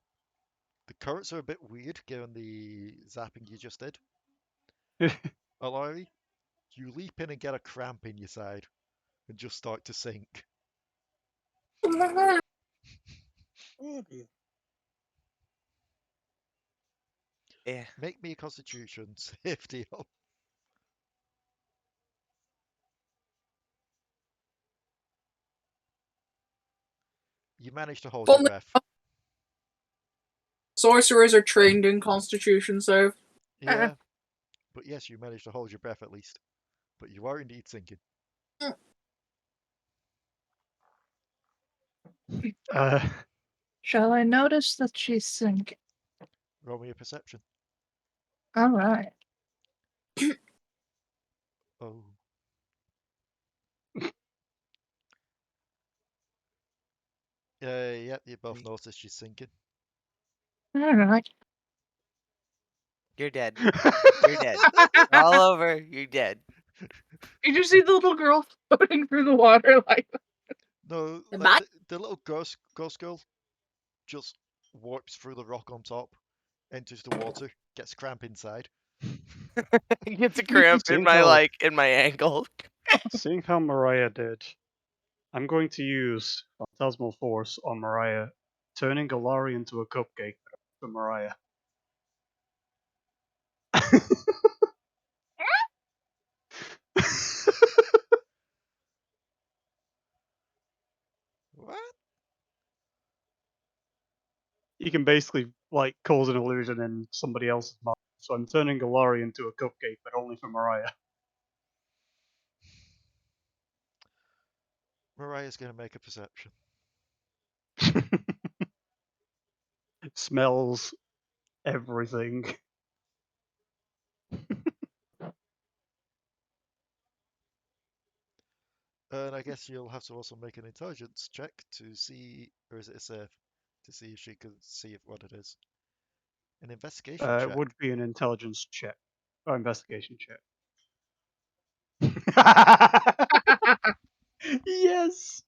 the currents are a bit weird given the zapping you just did. Alari, you leap in and get a cramp in your side and just start to sink. Yeah. Make me a constitution safety up. You manage to hold your Only breath. sorcerers are trained in Constitution save. Yeah, but yes, you manage to hold your breath at least. But you are indeed sinking. Shall I notice that she's sinking? Roll me a perception. All right. Oh. Yeah, you both notice she's sinking. All right. You're dead. You're dead. All over. You're dead. Did you see the little girl floating through the water like No, The like bat? the little ghost girl just warps through the rock on top, enters the water, gets cramp inside. Gets a cramp in Seeing my how- in my ankle. Seeing how Mariah did, I'm going to use Phantasmal Force on Mariah, turning Alari into a cupcake for Mariah. What? You can basically like cause an illusion in somebody else's mind. So I'm turning Galari into a cupcake, but only for Mariah. Mariah's gonna make a perception. It smells everything. And I guess you'll have to also make an intelligence check to see, or is it a save? To see if she can see what it is. An investigation It check. would be an intelligence check. Or investigation check. Yes.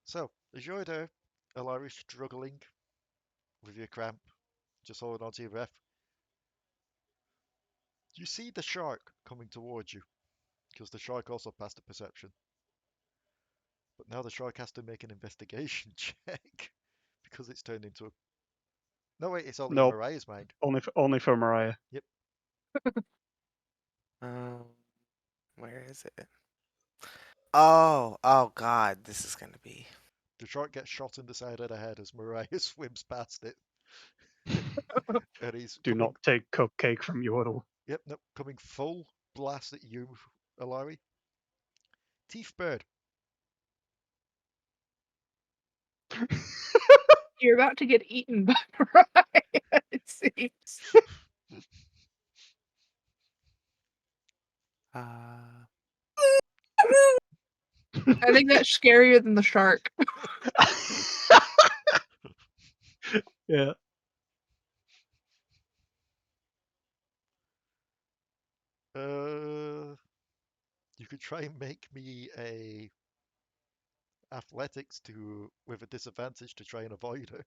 So, as you're there, Alari, struggling with your cramp, just holding on to your breath, you see the shark coming towards you, because the shark also passed a perception. But now the shark has to make an investigation check, because it's turned into a... No, wait, it's only in Nope. Mariah's mind. Only for Mariah. Yep. Where is it? Oh God, this is gonna be. The shark gets shot in the side of the head as Mariah swims past it. And he's Do coming... not take cupcake from Yordle. Yep, nope, coming full blast at you, Alari. Teeth bird. You're about to get eaten by Mariah, it seems. I think that's scarier than the shark. Yeah. You could try and make me a athletics to with a disadvantage to try and avoid her.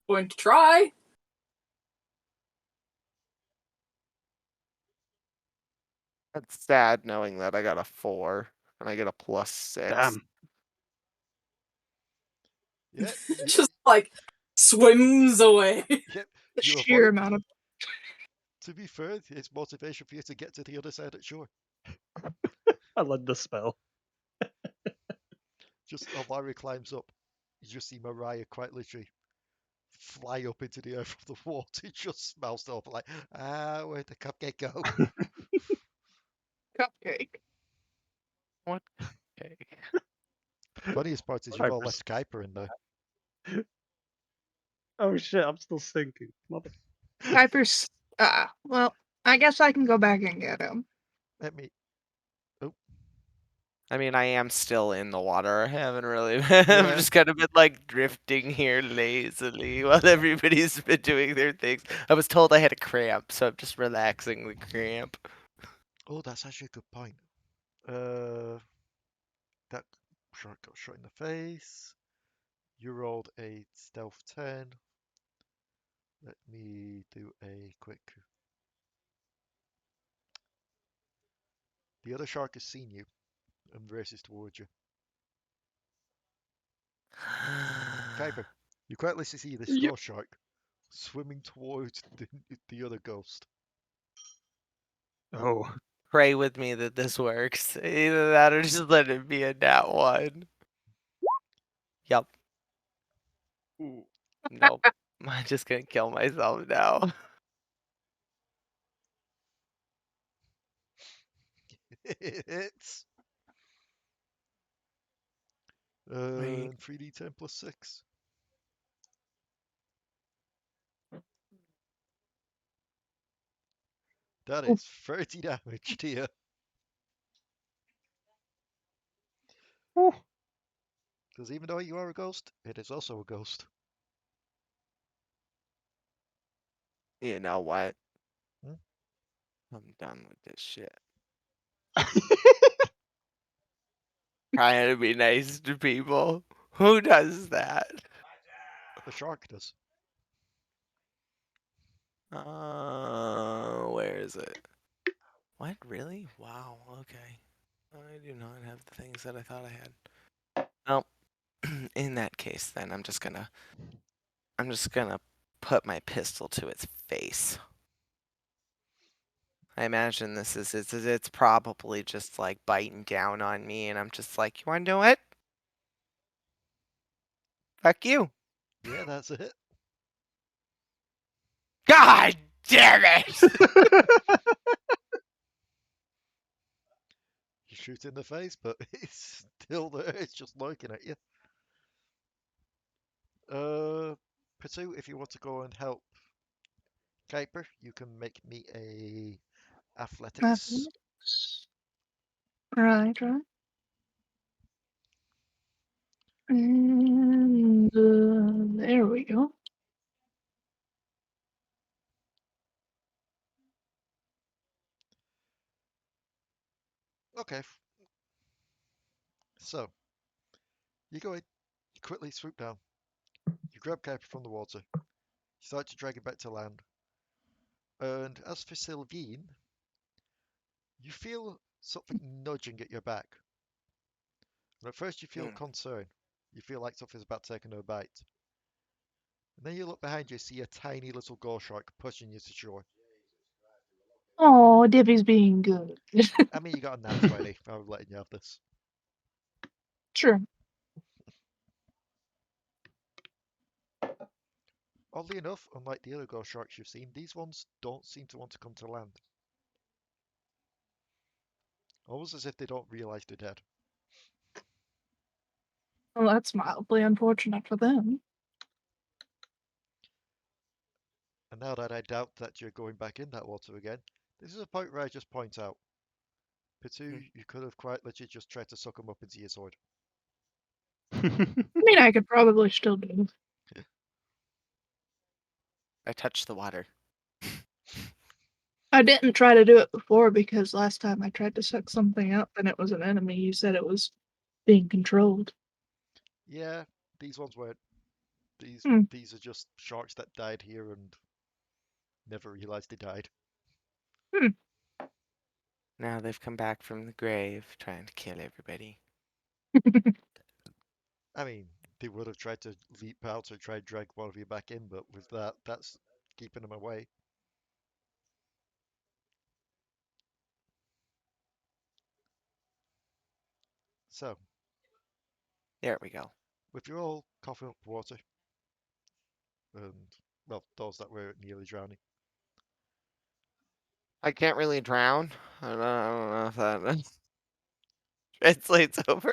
Going to try. That's sad knowing that I got a 4 and I get a +6. Damn. Yeah, Just like swims away. yep. The You sheer avoid. amount of... To be fair, it's motivation for you to get to the other side of shore. I love the spell. Just Alari climbs up. You just see Mariah quite literally fly up into the air from the water. Just smells off like, where'd the cupcake go? cupcake. What? Okay. Funniest part is you've all left Kuiper in there. Oh shit, I'm still sinking. Mother. Kuiper's... well, I guess I can go back and get him. Let me... I mean, I am still in the water. I haven't really. Yeah. I'm just kind of been like drifting here lazily while everybody's been doing their things. I was told I had a cramp, so I'm just relaxing the cramp. Oh, that's actually a good point. That shark got shot in the face. You rolled a stealth 10. Let me do a quick... The other shark has seen you and races towards you. Kuiper, you quite literally see this Yep. ghost shark swimming towards the other ghost. Oh. Pray with me that this works. Either that or just let it be a nat 1. Yep. Ooh. Nope. I'm just gonna kill myself now. It's 3d10 plus 6. That is 30 damage to you. Because even though you are a ghost, it is also a ghost. You know what? Hmm? I'm done with this shit. Trying to be nice to people. Who does that? The shark does. Where is it? What? Really? Wow, okay. I do not have the things that I thought I had. Well, in that case then I'm just gonna put my pistol to its face. I imagine this is it's probably just like biting down on me and I'm just like, you wanna know what? Fuck you. Yeah, that's it. God damn it! You shoot in the face, but it's still there. It's just looking at you. Potoo, if you want to go and help Kuiper, you can make me a athletics. Right. And there we go. Okay. So, you go in, you quickly swoop down, you grab Kuiper from the water, you start to drag it back to land. And as for Silveen, you feel something nudging at your back. And at first you feel concern. You feel like something's about to take another bite. And then you look behind you, see a tiny little gore shark pushing you to shore. Oh, Dippy's being good. I mean, you got a nat 20. I'm letting you have this. Sure. Oddly enough, unlike the other gore sharks you've seen, these ones don't seem to want to come to land. Almost as if they don't realize they're dead. Well, that's mildly unfortunate for them. And now that I doubt that you're going back in that water again, this is a point where I just point out. Potoo, you could have quite literally just tried to suck them up into your sword. I mean, I could probably still do. I touched the water. I didn't try to do it before because last time I tried to suck something up and it was an enemy. You said it was being controlled. Yeah, these ones weren't. These are just sharks that died here and never realized they died. Now they've come back from the grave trying to kill everybody. I mean, they would have tried to leap out or try to drag one of you back in, but with that, that's keeping them away. So, There we go. with you all coughing up water, and, well, those that were nearly drowning, I can't really drown. I don't know if that translates over.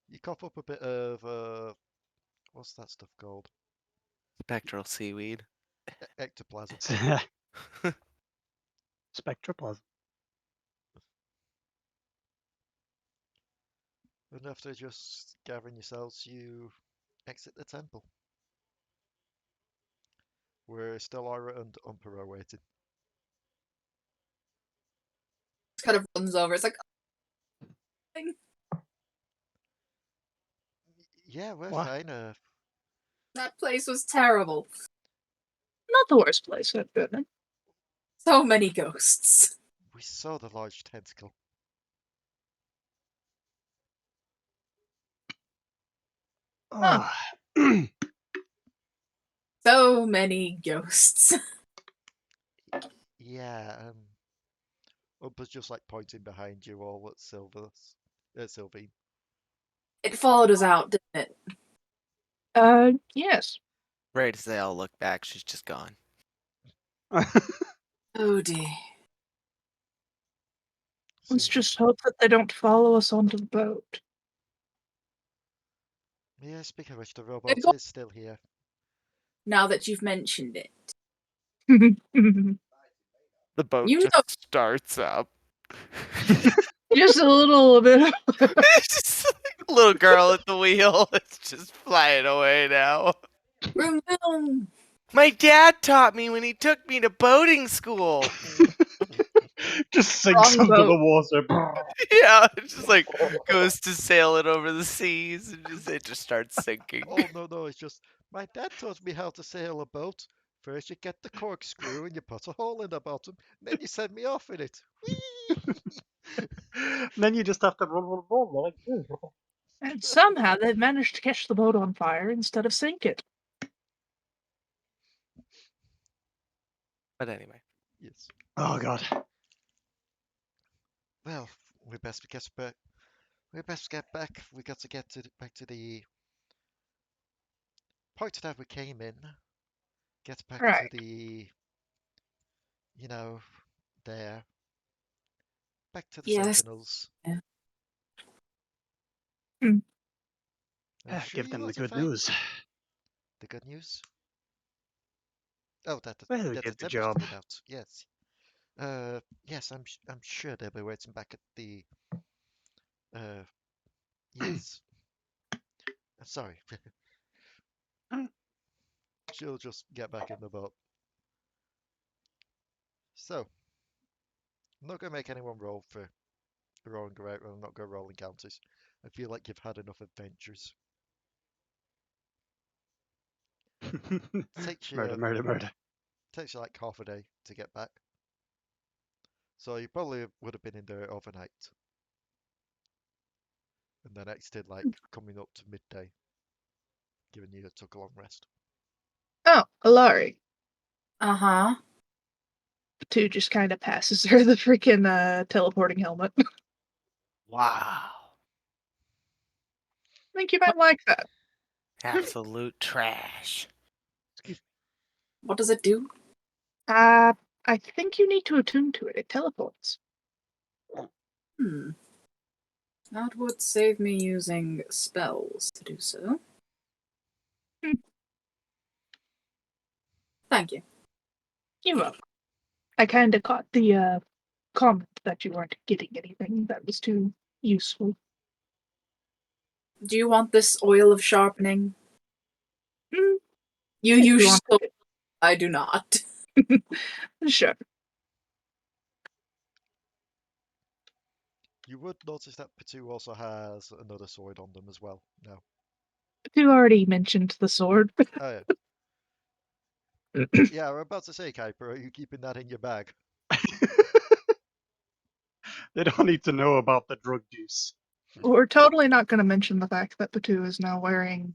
you cough up a bit of, what's that stuff called? Spectral seaweed. Ectoplasm. Spectroplasm. And after just gathering yourselves, you exit the temple. Where still Atra and Umper are waiting. Just kind of runs over. It's like, Yeah, we're What? fine. that place was terrible. Not the worst place I've been in. So many ghosts. We saw the large tentacle. Oh. So many ghosts. Yeah, Umper's just like pointing behind you all at Silveen. It followed us out, didn't it? Yes. Right as they all look back, she's just gone. Oh dear. Let's Seems just hope that they don't follow us onto the boat. Yeah, speaking of which, the robot got- is still here. Now that you've mentioned it. The boat You just know- starts up. Just a little bit. It's just like a little girl at the wheel. It's just flying away now. Vroom, vroom. My dad taught me when he took me to boating school. Just sinks Wrong under the boat. water. Yeah, it just like goes to sail it over the seas and it just starts sinking. Oh, no, it's just, my dad taught me how to sail a boat. First you get the corkscrew and you put a hole in the bottom, then you send me off in it. Whee! Then you just have to run like this. And somehow they've managed to catch the boat on fire instead of sink it. But anyway. Yes. Oh god. Well, we best get back. We best get back. We got to get back to the point that we came in. Get back Right. to the, there. Back to the Yes. Sentinels. Yeah. I'm Yeah, sure give you them the lot are good fine. news. The good news? Oh, that Well, the get the temple's job. cleared out. Yes. Yes, I'm sure they'll be waiting back at the. Yes. Sorry. She'll just get back in the boat. So, I'm not gonna make anyone roll for roll and go out and not go roll encounters. I feel like you've had enough adventures. Takes you Murder. takes you like half a day to get back. So you probably would have been in there overnight. And then exited like coming up to midday, giving you took a long rest. Oh, Alari. Uh-huh. Potoo just kind of passes her the freaking teleporting helmet. I Wow. think you might like that. Absolute trash. What does it do? I think you need to attune to it. It teleports. That would save me using spells to do so. Thank you. You're welcome. I kind of caught the comment that you weren't getting anything that was too useful. Do you want this oil of sharpening? Hmm, You if use want so- it. I do not. Sure. You would notice that Potoo also has another sword on them as well. No. You already mentioned the sword. Oh yeah. Yeah, we're about to say, Kuiper, are you keeping that in your bag? They don't need to know about the drug use. We're totally not going to mention the fact that Potoo is now wearing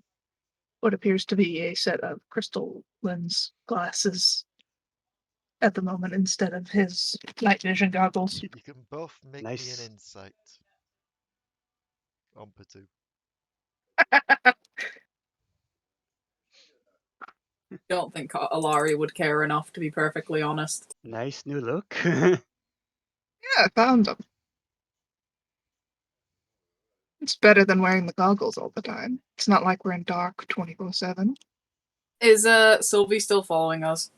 what appears to be a set of crystal lens glasses at the moment instead of his night vision goggles. You can both make me Nice. an insight on Potoo. Don't think Alari would care enough, to be perfectly honest. Nice new look. Yeah, I found them. It's better than wearing the goggles all the time. It's not like we're in dark 24/7. Is Sylvie still following us?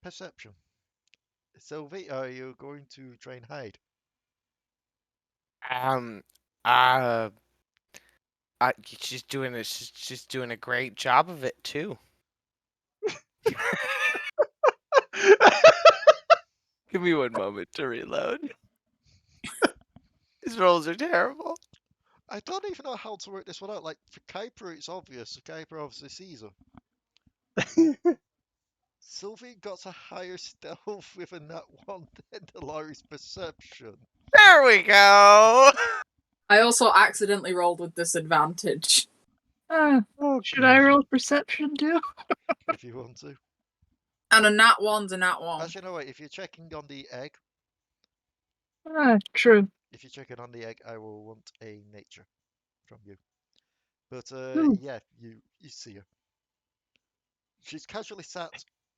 Perception. Sylvie, are you going to try and hide? She's doing a great job of it too. Give me one moment to reload. These rolls are terrible. I don't even know how to work this one out. Like, for Kuiper, it's obvious. Kuiper obviously sees her. Sylvie got a higher stealth with a nat 1 than Alari's perception. There we go. I also accidentally rolled with disadvantage. Should I roll perception too? If you want to. And a nat 1's a nat 1. Actually, no, wait. If you're checking on the egg, True. if you're checking on the egg, I will want a nature from you. But Ooh. yeah, you see her. She's casually sat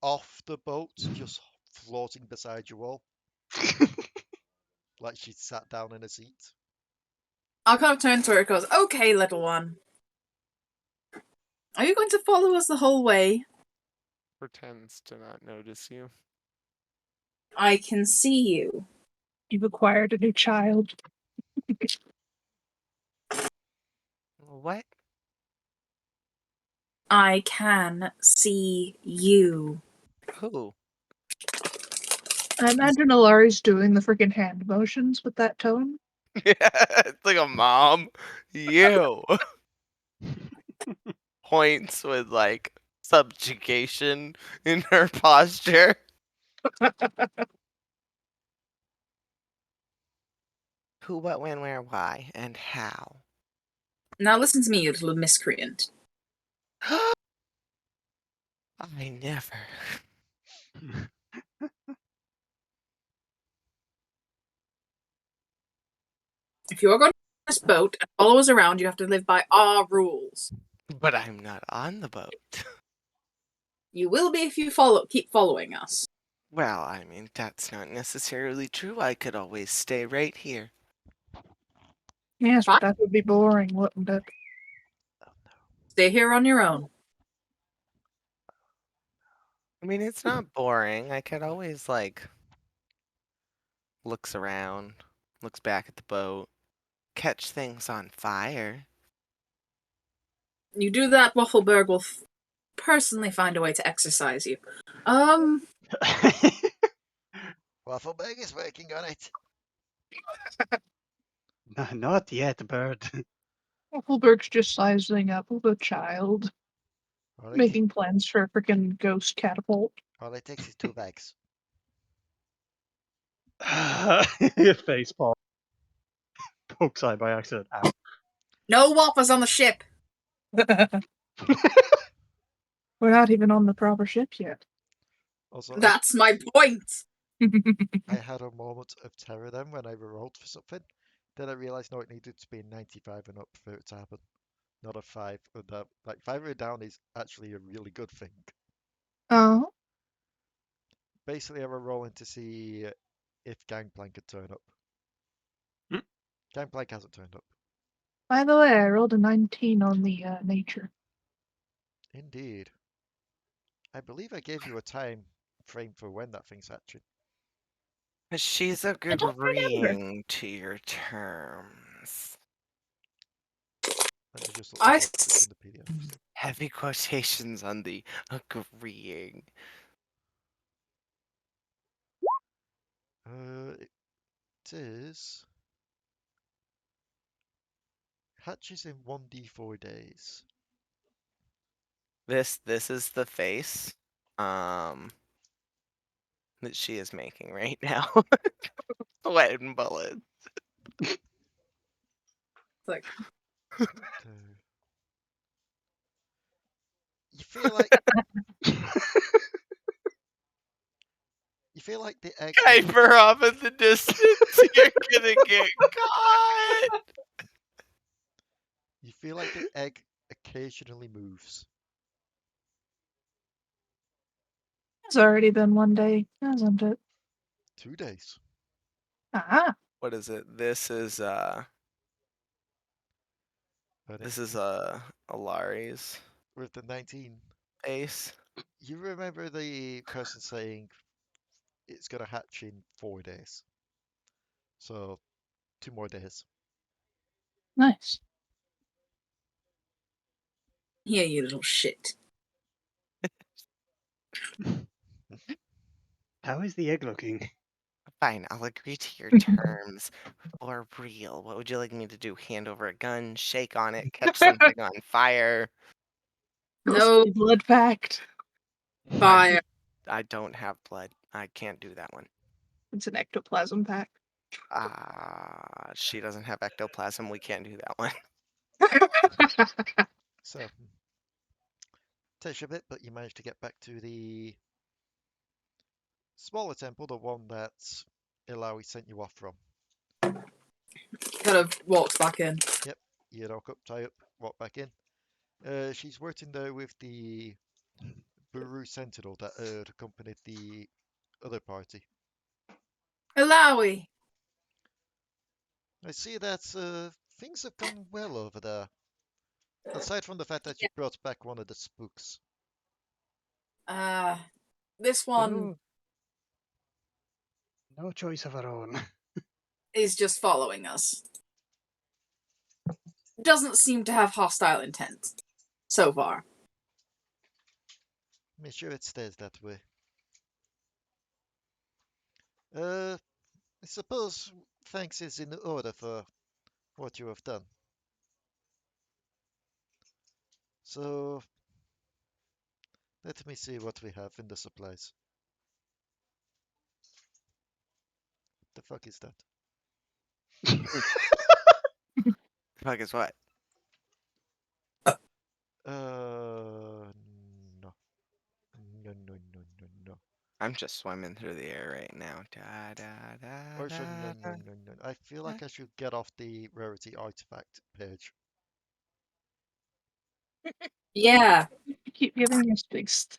off the boat, just floating beside you all, like she's sat down in a seat. I'll kind of turn to her and goes, "Okay, little one. Are you going to follow us the whole way? Pretends to not notice you. I can see you. You've acquired a new child. What? I can see you." Who? I imagine Alari's doing the freaking hand motions with that tone. It's like a mom. You. Points with like subjugation in her posture. Who, what, when, where, why, and how? Now listen to me, you little miscreant. I never. If you are going to this boat and follow us around, you have to live by our rules. But I'm not on the boat. You will be if you keep following us. Well, I mean, that's not necessarily true. I could always stay right here. Yes, Fine. but that would be boring, wouldn't it? Stay here on your own. I mean, it's not boring. I could always, like, looks around, looks back at the boat, catch things on fire. You do that, Waffleberg will personally find a way to exercise you. Waffleberg is working on it. Not yet, bird. Waffleberg's just sizing up with a child, All it, making plans for a freaking ghost catapult. all it takes is 2 bags. Facepalm. Pokes eye by accident. Ow. No waffles on the ship. We're not even on the proper ship yet. Also, That's my point. I had a moment of terror then when I rolled for something. Then I realized no, it needed to be a 95 and up for it to happen, not a 5 and down. Like 5 and down is actually a really good thing. Oh, Basically, I was rolling to see if Gangplank could turn up. Hmm? Gangplank hasn't turned up. by the way, I rolled a 19 on the nature. Indeed. I believe I gave you a time frame for when that thing's hatching. She's don't remember. agreeing to your terms. Let me just look I this up 'cause it's in the PDF. Heavy quotations on the agreeing. It is hatches in 1d4 days. This is the face that she is making right now. Sweating bullets. like, So, you feel like the egg. Kuiper off in the distance. You're gonna get caught. You feel like the egg occasionally moves. It's already been 1 day, hasn't it? 2 days. Ah, What is it? This is But Alari's with the 19, face. you remember the person saying it's gonna hatch in 4 days. So 2 more days. nice. here, you little shit. How is the egg looking? Fine, I'll agree to your terms. Or real. What would you like me to do? Hand over a gun, shake on it, catch something on fire? No Blood pact. fire. I don't have blood. I can't do that one. It's an ectoplasm pact. She doesn't have ectoplasm. We can't do that one. So takes you a bit, but you manage to get back to the smaller temple, the one that Alari sent you off from. Kind of walks back in. You knock up, tie up, walk back in. She's working there with the Buru Sentinel that had accompanied the other party. Alawi. I see that things have gone well over there. Aside from the fact that you brought back one of the spooks. This one Ooh. No choice of our own. is just following us. Doesn't seem to have hostile intent so far. Make sure it stays that way. I suppose thanks is in order for what you have done. So, let me see what we have in the supplies. The fuck is that? Fuck is what? No. No, no, no, no, no. I'm just swimming through the air right now. Da, da, da, Or should, no, da, no, no, no. I feel like I should get off the rarity artifact page. Yeah. You keep giving us big stuff.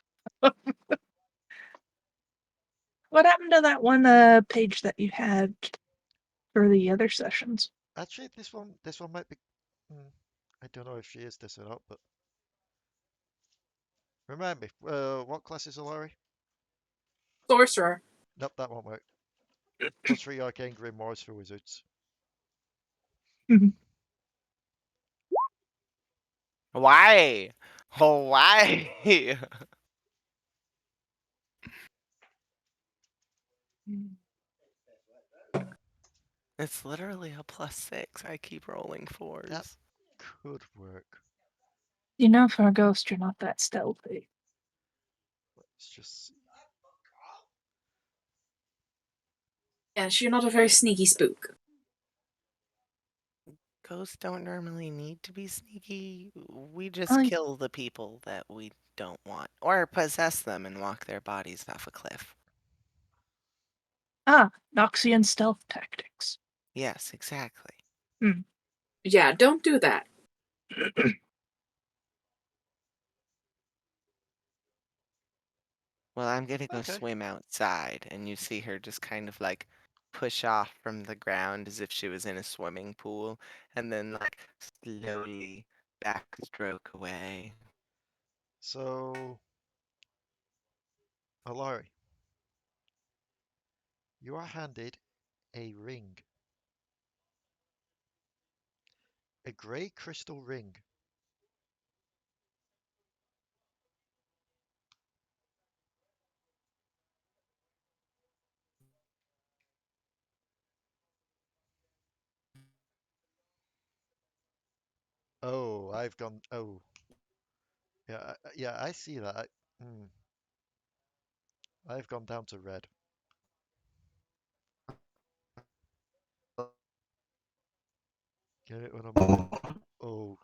What happened to that one page that you had for the other sessions? Actually, this one might be. I don't know if she is this or not, but remind me. What class is Alari? Sorcerer. Nope, that won't work. +3 arcane grimoires for wizards. Why? Oh, why? It's literally a +6. I keep rolling 4s. That could work. You know, for a ghost, you're not that stealthy. Let's just see. Yes, you're not a very sneaky spook. Ghosts don't normally need to be sneaky. We just I kill the people that we don't want, or possess them and walk their bodies off a cliff. Noxian stealth tactics. Yes, exactly. Yeah, don't do that. Well, I'm gonna go Okay. swim outside, and you see her just kind of like push off from the ground as if she was in a swimming pool, and then like slowly backstroke away. So, Alari, you are handed a ring. A grey crystal ring. Oh, I've gone. Oh, yeah, yeah, I see that. I've gone down to red. Get it when I'm red. Oh,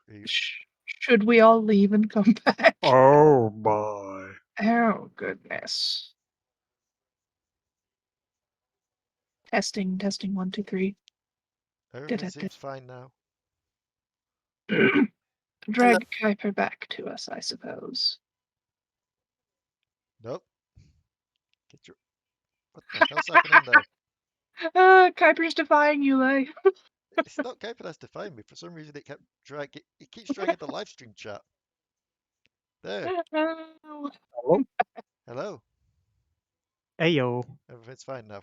Should we all leave and come back? Oh boy. Oh, goodness. Testing, 1, 2, 3. everything seems fine now. Drag Kuiper back to us, I suppose. Nope. Get your. What the hell's happening there? Kuiper's defying you, Lay. It's not Kuiper that's defying me. For some reason, it kept dragging. It keeps dragging the live stream chat. There. Oh. Hello? Hello. Ayo. Everything's fine now.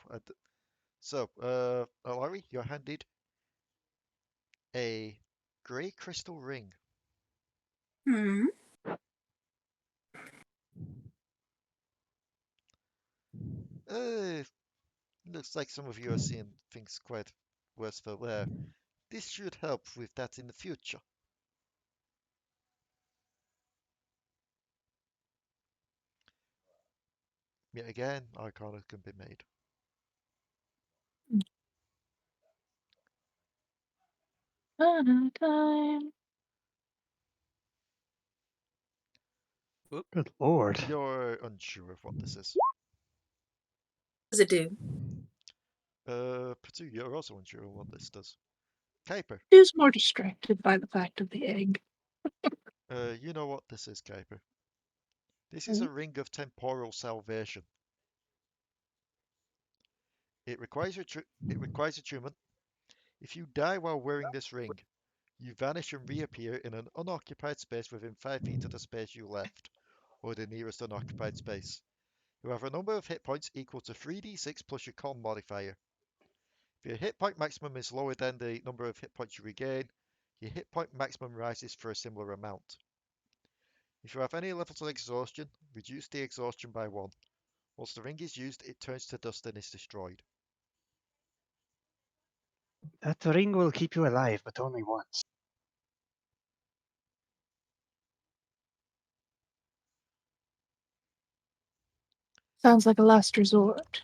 So, Alari, you're handed a grey crystal ring. Hmm. Uh, looks like some of you are seeing things quite worse for wear. This should help with that in the future. Yet again, Arcana can be made. Time. Good lord. You're unsure of what this is. What does it do? Potoo, you're also unsure of what this does. Kuiper, Who's more distracted by the fact of the egg? you know what this is, Kuiper. This is Hmm? a ring of temporal salvation. It requires attunement. If you die while wearing this ring, you vanish and reappear in an unoccupied space within 5 feet of the space you left, or the nearest unoccupied space. You have a number of hit points equal to 3d6 plus your con modifier. If your hit point maximum is lower than the number of hit points you regain, your hit point maximum rises for a similar amount. If you have any levels of exhaustion, reduce the exhaustion by 1. Once the ring is used, it turns to dust and is destroyed. That ring will keep you alive, but only once. Sounds like a last resort.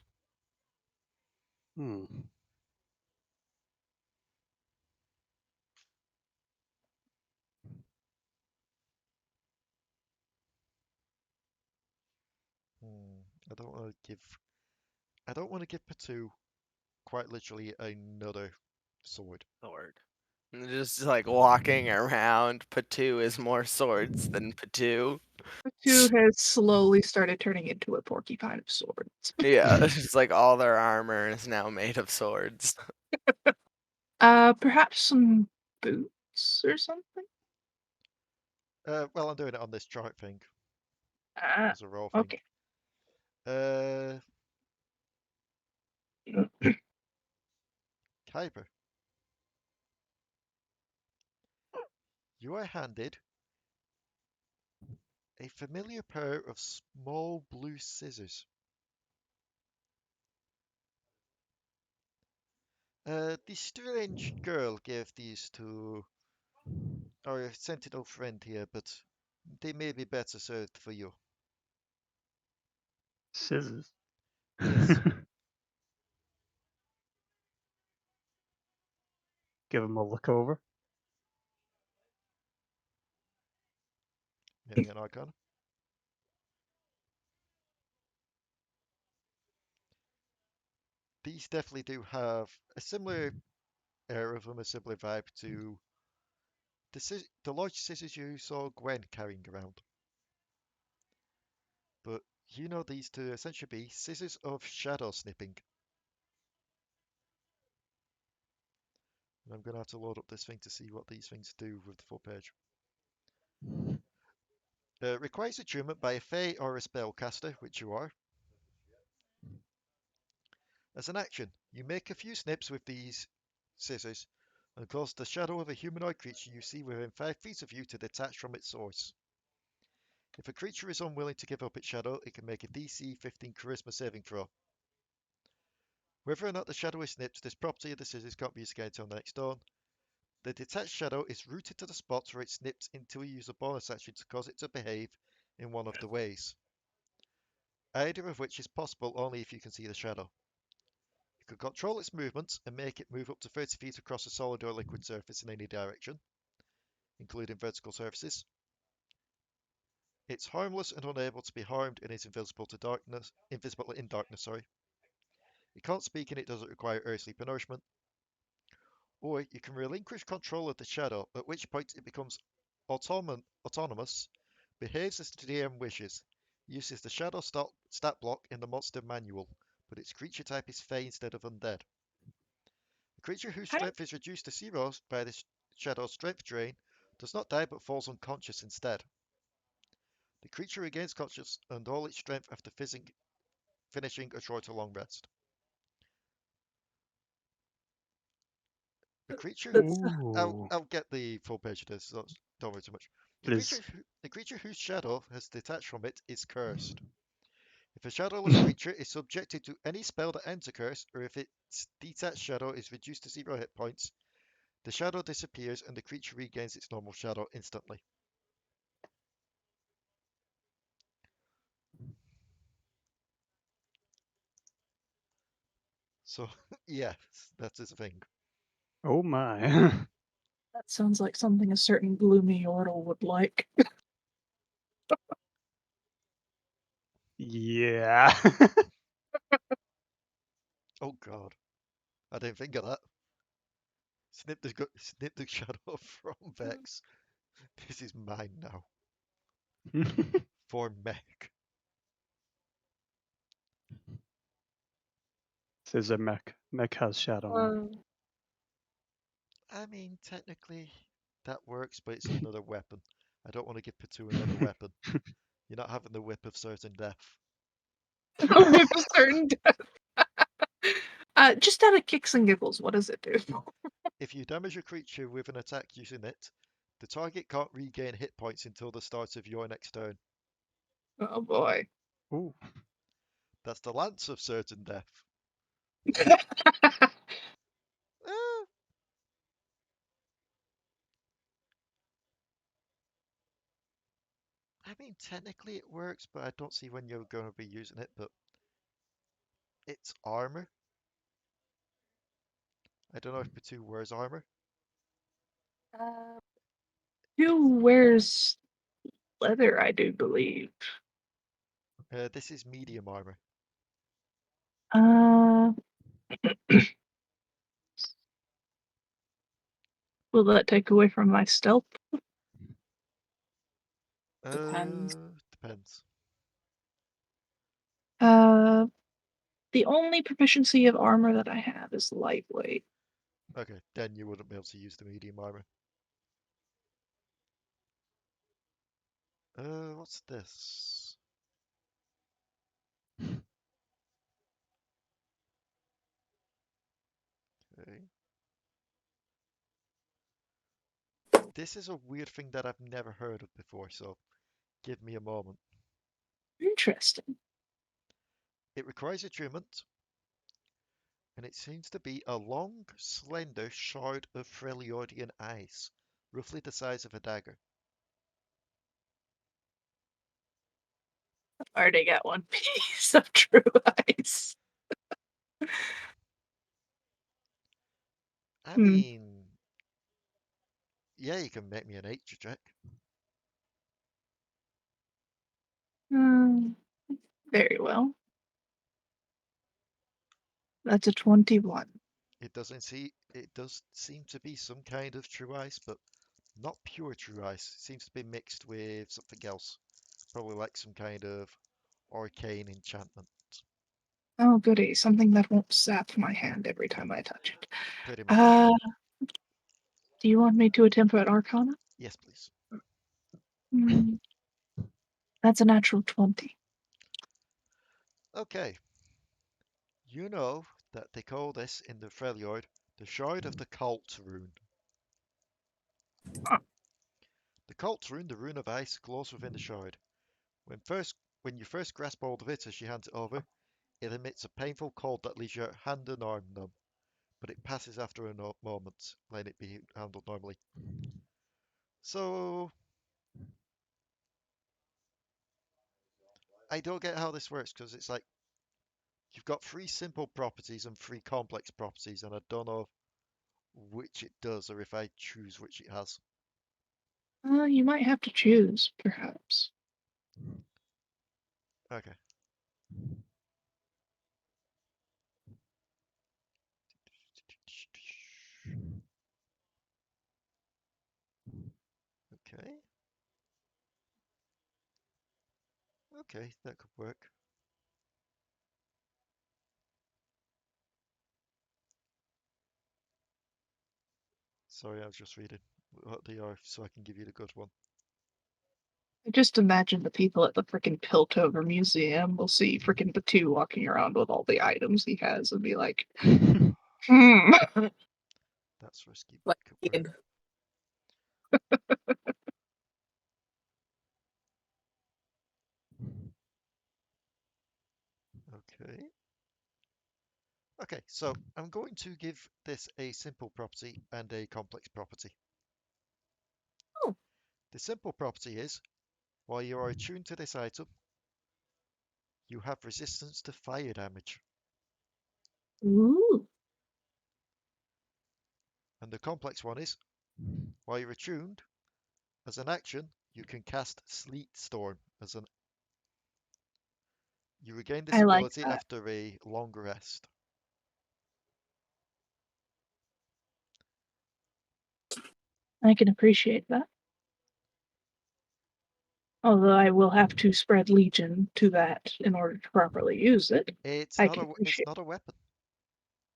Hmm. I don't want to give. I don't want to give Potoo quite literally another sword. Sword. And just like walking around, Potoo is more swords than Potoo. Two has slowly started turning into a porcupine of swords. Yeah, it's like all their armor is now made of swords. Perhaps some boots or something? Well, I'm doing it on this chart thing Ah, as a raw thing. okay. Uh, Kuiper, you are handed a familiar pair of small blue scissors. The strange girl gave these to our sentinel friend here, but they may be better served for you. Scissors. Yes. Give him a look over. Give me an arcana. These definitely do have a similar air of them, a similar vibe to the large scissors you saw Gwen carrying around. But you know these to essentially be scissors of shadow snipping. And I'm going to have to load up this thing to see what these things do with the full page. Requires attunement by a Fae or a spellcaster, which you are. As an action, you make a few snips with these scissors and cause the shadow of a humanoid creature you see within 5 feet of you to detach from its source. If a creature is unwilling to give up its shadow, it can make a DC 15 Charisma saving throw. Whether or not the shadow is snipped, this property of the scissors can't be used against on the next turn. The detached shadow is rooted to the spot where it snipped until you use a bonus action to cause it to behave in one of the ways. Either of which is possible only if you can see the shadow. You can control its movements and make it move up to 30 feet across a solid or liquid surface in any direction, including vertical surfaces. It's harmless and unable to be harmed and is invisible in darkness. It can't speak and it doesn't require earthly punishment. Or you can relinquish control of the shadow, at which point it becomes autonomous, behaves as the DM wishes, uses the shadow stat block in the monster manual, but its creature type is Fey instead of undead. A creature whose strength is reduced to 0 by the shadow strength drain does not die but falls unconscious instead. The creature regains consciousness and all its strength after finishing a short or long rest. The creature, That's I'll get the full page of this, so don't worry too much. Please. The creature whose shadow has detached from it is cursed. If a shadowless creature is subjected to any spell that ends a curse, or if its detached shadow is reduced to 0 hit points, the shadow disappears and the creature regains its normal shadow instantly. So, yes, that is a thing. Oh my. That sounds like something a certain gloomy Yordle would like. Yeah. Oh god, I didn't think of that. Snip the shadow from Vex. This is mine now. For mech. Says a mech. Mech has shadow now. I mean, technically, that works, but it's another weapon. I don't want to give Potoo another weapon. You're not having the whip of certain death. With a certain death. Just out of kicks and giggles, what does it do? If you damage a creature with an attack using it, the target can't regain hit points until the start of your next turn. Oh boy. Ooh. That's the Lance of Certain Death. Eh, I mean, technically it works, but I don't see when you're going to be using it, but it's armor. I don't know if Potoo wears armor. Who wears leather, I do believe. This is medium armor. Will that take away from my stealth? Depends. Depends. The only proficiency of armor that I have is lightweight. Okay, then you wouldn't be able to use the medium armor. What's this? Okay. This is a weird thing that I've never heard of before, so give me a moment. Interesting. It requires attunement. And it seems to be a long, slender shard of Freljordian ice, roughly the size of a dagger. I already got one piece of true ice. I Hmm. mean, yeah, you can make me an nature check. Very well. That's a 21. It does seem to be some kind of true ice, but not pure true ice. It seems to be mixed with something else. Probably like some kind of arcane enchantment. Oh, goody. Something that won't sap my hand every time I touch it. Pretty much. Do you want me to attempt an Arcana? Yes, please. Hmm. That's a natural 20. Okay. You know that they call this in the Freljord the Shard of the Cult rune. Huh. The Cult rune, the rune of ice, glows within the shard. When you first grasp hold of it as she hands it over, it emits a painful cold that leaves your hand and arm numb, but it passes after a moment, letting it be handled normally. So, I don't get how this works because it's like you've got three simple properties and three complex properties, and I don't know which it does or if I choose which it has. You might have to choose, perhaps. Okay. Okay. Okay, that could work. Sorry, I was just reading what they are so I can give you the good one. I just imagine the people at the frickin' Piltover Museum will see frickin' Potoo walking around with all the items he has and be like, That's risky, but Like could work. kid. Okay. Okay, so I'm going to give this a simple property and a complex property. Oh. The simple property is, while you are attuned to this item, you have resistance to fire damage. Ooh. And the complex one is, while you're attuned, as an action, you can cast Sleet Storm as an. You regain this I like ability that. after a long rest. I can appreciate that. Although I will have to spread Legion to that in order to properly use it. It's I not can a it's appreciate. not a weapon.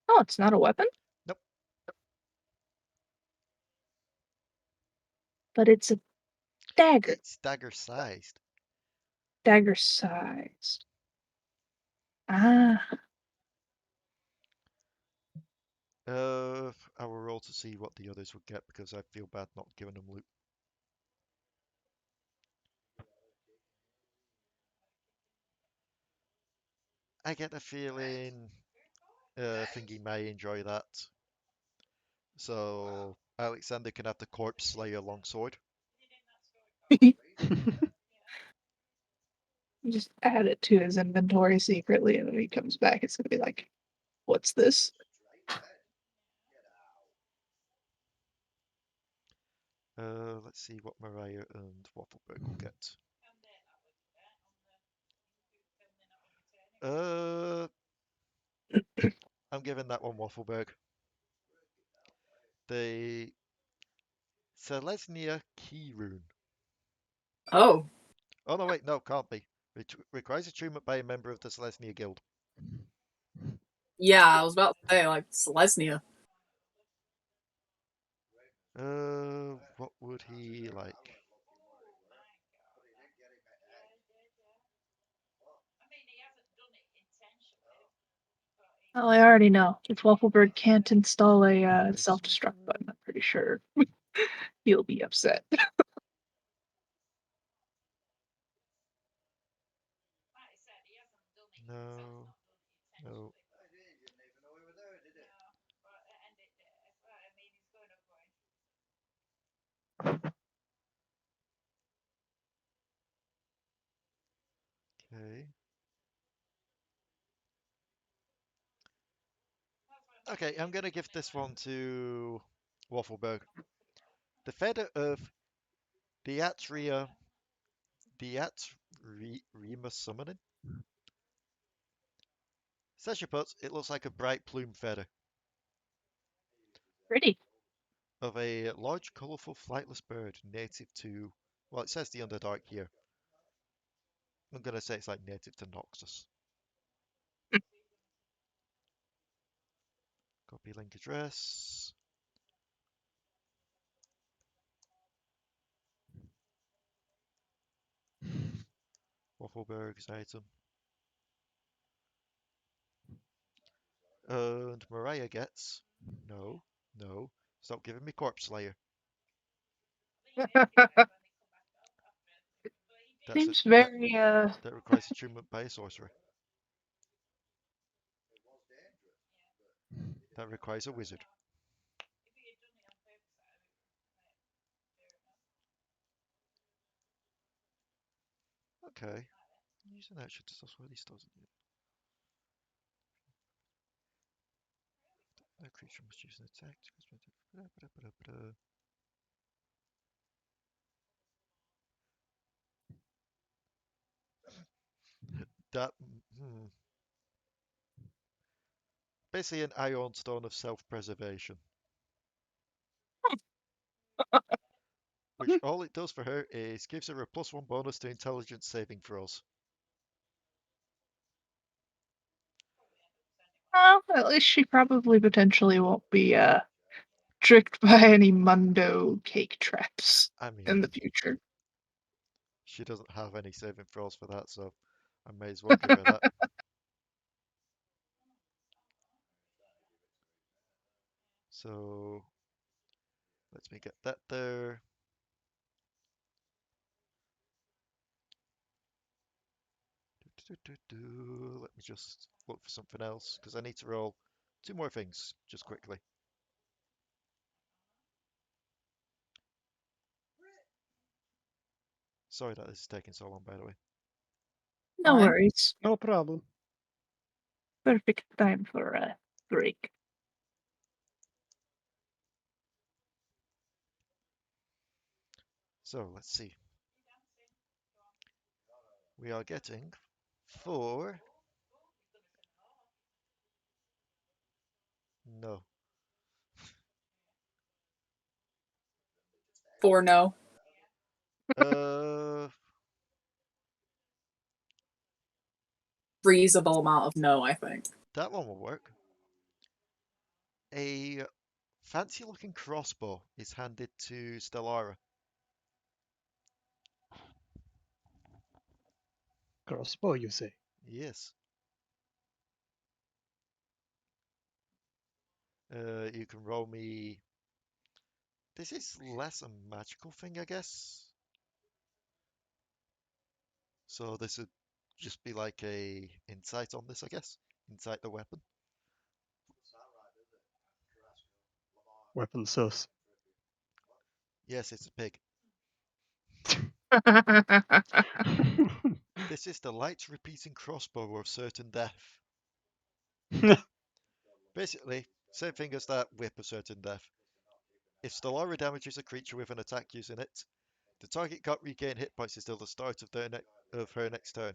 Oh, it's not a weapon, Nope. but it's a dagger. It's dagger sized. Dagger size. Ah, I will roll to see what the others would get because I feel bad not giving them loot. I get a feeling Thingy may enjoy that. So Alekxander can have the Corpse Slayer longsword. just add it to his inventory secretly, and when he comes back, it's gonna be like, "What's this?" Let's see what Mariah and Waffleberg will get. I'm giving that one Waffleberg. The Celestinia Key rune. Oh, Oh no, wait, no, can't be. Requires attunement by a member of the Celestinia Guild. yeah, I was about to say, like, Celestia. What would he like? Well, I already know. If Waffleberg can't install a Nice. self-destruct button, I'm pretty sure he'll be upset. No, no. Okay. Okay, I'm gonna give this one to Waffleberg. The feather of the Atria, the Atrema summoning. Says you put, it looks like a bright plume feather Pretty. of a large, colourful, flightless bird native to. Well, it says the Underdark here. I'm gonna say it's like native to Noxus. Copy link address. Waffleberg's item. And Mariah gets. No, no. Stop giving me Corpse Slayer. Seems very That requires attunement by a sorcerer. That requires a wizard. Okay. Using action to stuff where this doesn't. No creature must use an attack. That. Basically, an ion stone of self-preservation. Which all it does for her is gives her a +1 bonus to intelligence saving throws. well, at least she probably potentially won't be tricked by any Mundo cake traps I mean, in the future. she doesn't have any saving throws for that, so I may as well give her that. So let me get that there. Let me just look for something else because I need to roll 2 more things just quickly. Sorry that this is taking so long, by the way. No Fine. worries. No problem. Perfect time for a break. So let's see. We are getting 4. No. 4 no. Reasonable amount of no, I think. That one will work. A fancy looking crossbow is handed to Stellara. Crossbow, you say? Yes. You can roll me. This is less a magical thing, I guess. So this would just be like a insight on this, I guess. Insight the weapon. Weapon sus. Yes, it's a pig. This is the light repeating crossbow of certain death. Basically, same thing as that whip of certain death. If Stellara damages a creature with an attack using it, the target can't regain hit points until the start of her next turn.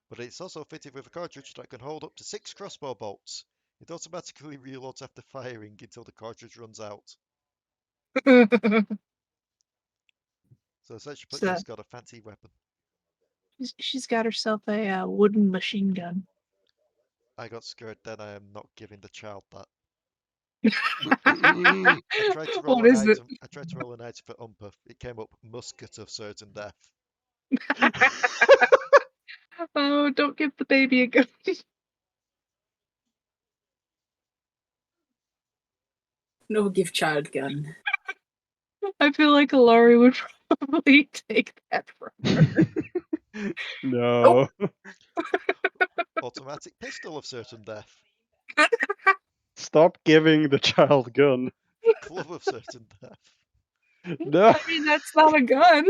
But it's also fitted with a cartridge that can hold up to 6 crossbow bolts. It automatically reloads after firing until the cartridge runs out. So essentially, So- she's got a fancy weapon. She's got herself a wooden machine gun. I got scared, then I am not giving the child that. Mm. I tried to roll What an is it? item. I tried to roll an item for Umpa. It came up musket of certain death. Oh, don't give the baby a gun. No give child gun. I feel like Alari would probably take that from her. No. Automatic pistol of certain death. Stop giving the child gun. Club of certain death. No. I mean, that's not a gun.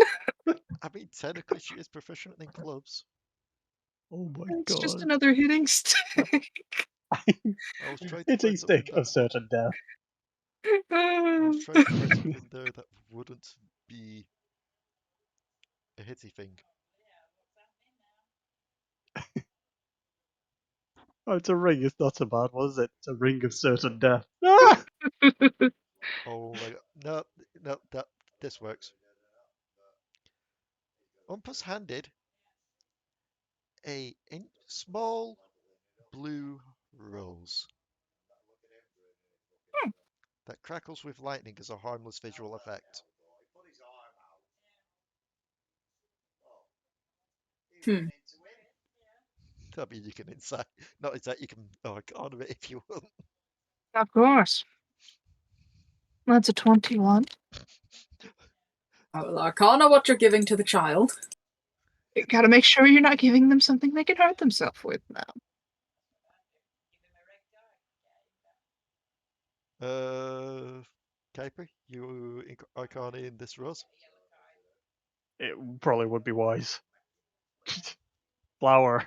I mean, technically, she is proficient in clubs. Oh my It's just god. another hitting stick. I was trying to Hitting find something stick that of certain death. I was trying to find something there that wouldn't be a hitty thing. Oh, it's a ring. It's not so bad, was it? It's a ring of certain death. Ah! Oh my god. No, this works. Umpus handed a small blue rose that crackles with lightning as a harmless visual effect. Hmm. I mean, you can insight, not insight, you can arcana it if you want. Of course. That's a 21. I will arcana what you're giving to the child. You gotta make sure you're not giving them something they can hurt themselves with now. Kuiper, you arcana in this rose? It probably would be wise. Flower.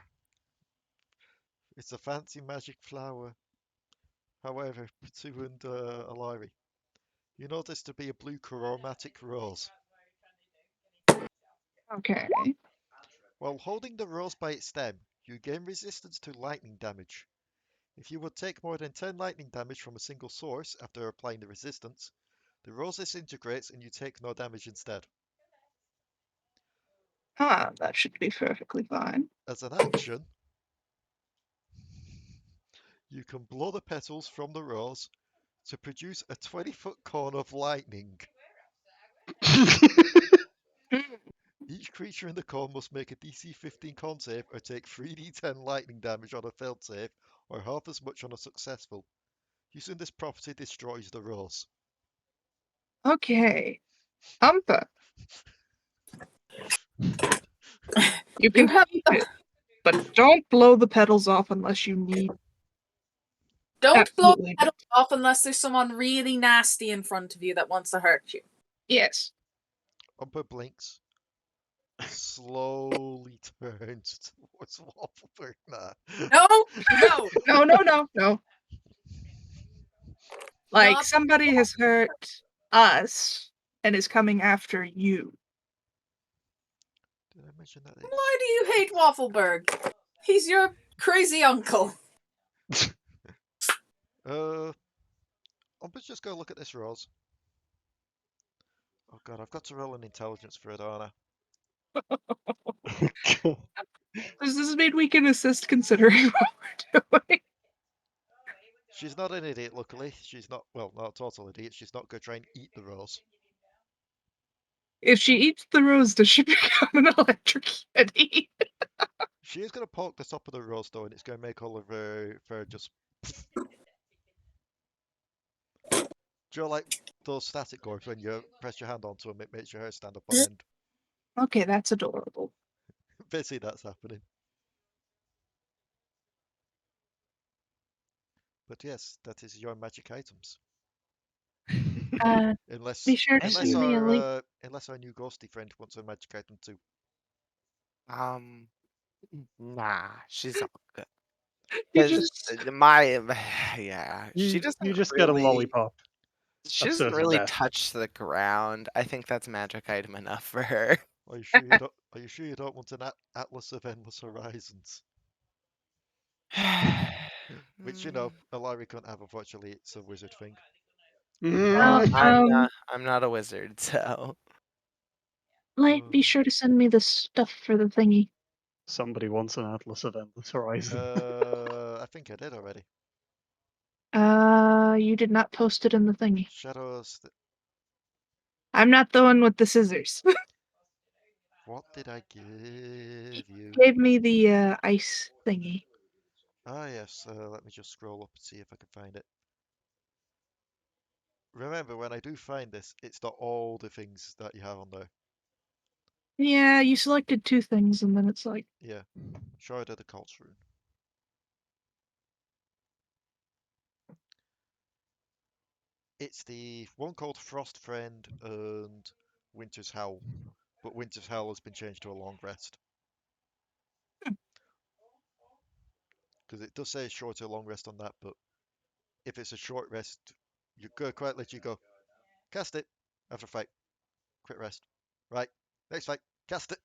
It's a fancy magic flower. However, Potoo and Alari, you know this to be a blue chromatic rose. Okay. While holding the rose by its stem, you gain resistance to lightning damage. If you would take more than 10 lightning damage from a single source after applying the resistance, the rose disintegrates and you take no damage instead. That should be perfectly fine. As an action, you can blow the petals from the rose to produce a 20-foot cone of lightning. Each creature in the cone must make a DC 15 con save or take 3d10 lightning damage on a failed save, or half as much on a successful. Using this property destroys the rose. Okay. Umpa, you You can have keep it, but don't blow the petals off unless you need. don't blow the Absolutely. petals off unless there's someone really nasty in front of you that wants to hurt you. Yes. Umpa blinks, slowly turns towards Waffleberg. Nah. No, No. Like, Not- somebody has hurt us and is coming after you. Did I mention that? Why do you hate Waffleberg? He's your crazy uncle. Umpa's just go look at this rose. Oh god, I've got to roll an intelligence for it, Anna. Does this mean we can assist considering what we're doing? She's not an idiot, luckily. She's not, well, not a total idiot. She's not going to try and eat the rose. If she eats the rose, does she become an electric yeti? She is going to poke the top of the rose, though, and it's going to make all of her fur just... Do you know, like those static orbs when you press your hand onto them, it makes your hair stand up on end? Okay, that's adorable. Basically, that's happening. But yes, that is your magic items. Unless, Be sure to Thank send you. me a link. unless our new ghosty friend wants a magic item too. Nah, she's all good. You 'Cause just yeah, you, she doesn't you just get a really. lollipop. She of doesn't certain really death. touch the ground. I think that's magic item enough for her. Are you sure you don't? Are you sure you don't want an Atlas of Endless Horizons? Which you know, Alari can't have. Unfortunately, it's a wizard thing. Well, Mm. I'm not a wizard, so Light, be sure to send me the stuff for the thingy. Somebody wants an Atlas of Endless Horizon. I think I did already. You did not post it in the thingy. Shadows. I'm not the one with the scissors. What did I give you? Gave me the ice thingy. Ah, yes. Let me just scroll up and see if I can find it. Remember, when I do find this, it's not all the things that you have on there. Yeah, you selected 2 things and then it's like, Yeah. Shard of the Cults rune. It's the one called Frost Friend and Winter's Howl. but Winter's Howl has been changed to a long rest. Because it does say short or long rest on that, but if it's a short rest, you go quite let you go. Cast it after fight. Quick rest. Right. Next fight. Cast it.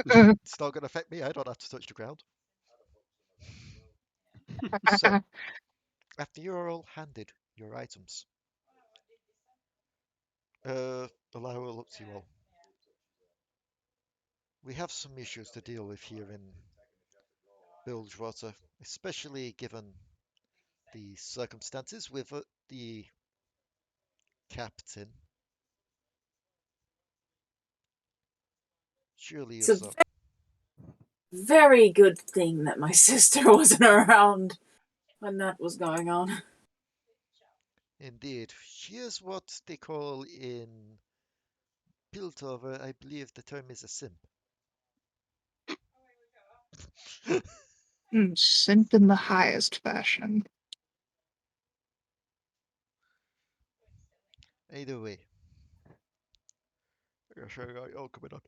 It's not going to affect me. I don't have to touch the ground. So, after you're all handed your items, Alari will look to you all. We have some issues to deal with here in Bilgewater, especially given the circumstances with the captain. Surely you It's a saw. very good thing that my sister wasn't around when that was going on. Indeed, she is what they call in Piltover, I believe the term is a simp. Simp in the highest fashion. Either way. Oh, coming on.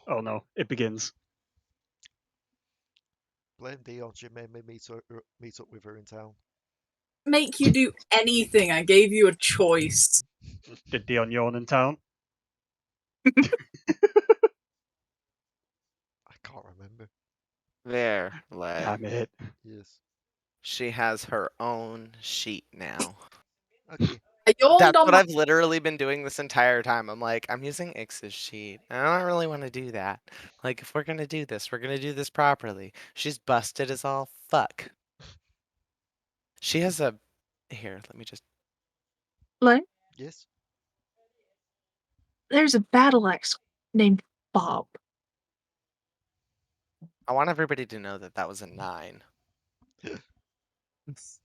Oh no, it begins. Blame Dion, she made me meet up with her in town. Make you do anything. I gave you a choice. Did Dion yawn in town? I can't remember. There, Lay. Damn it. Yes. She has her own sheet now. Okay. I yawned That's on what my. I've literally been doing this entire time. I'm like, I'm using Ix's sheet. I don't really want to do that. Like, if we're gonna do this, we're gonna do this properly. She's busted as all fuck. She has a. Here, let me just. Like, Yes. there's a battle axe named Bob. I want everybody to know that that was a 9. There's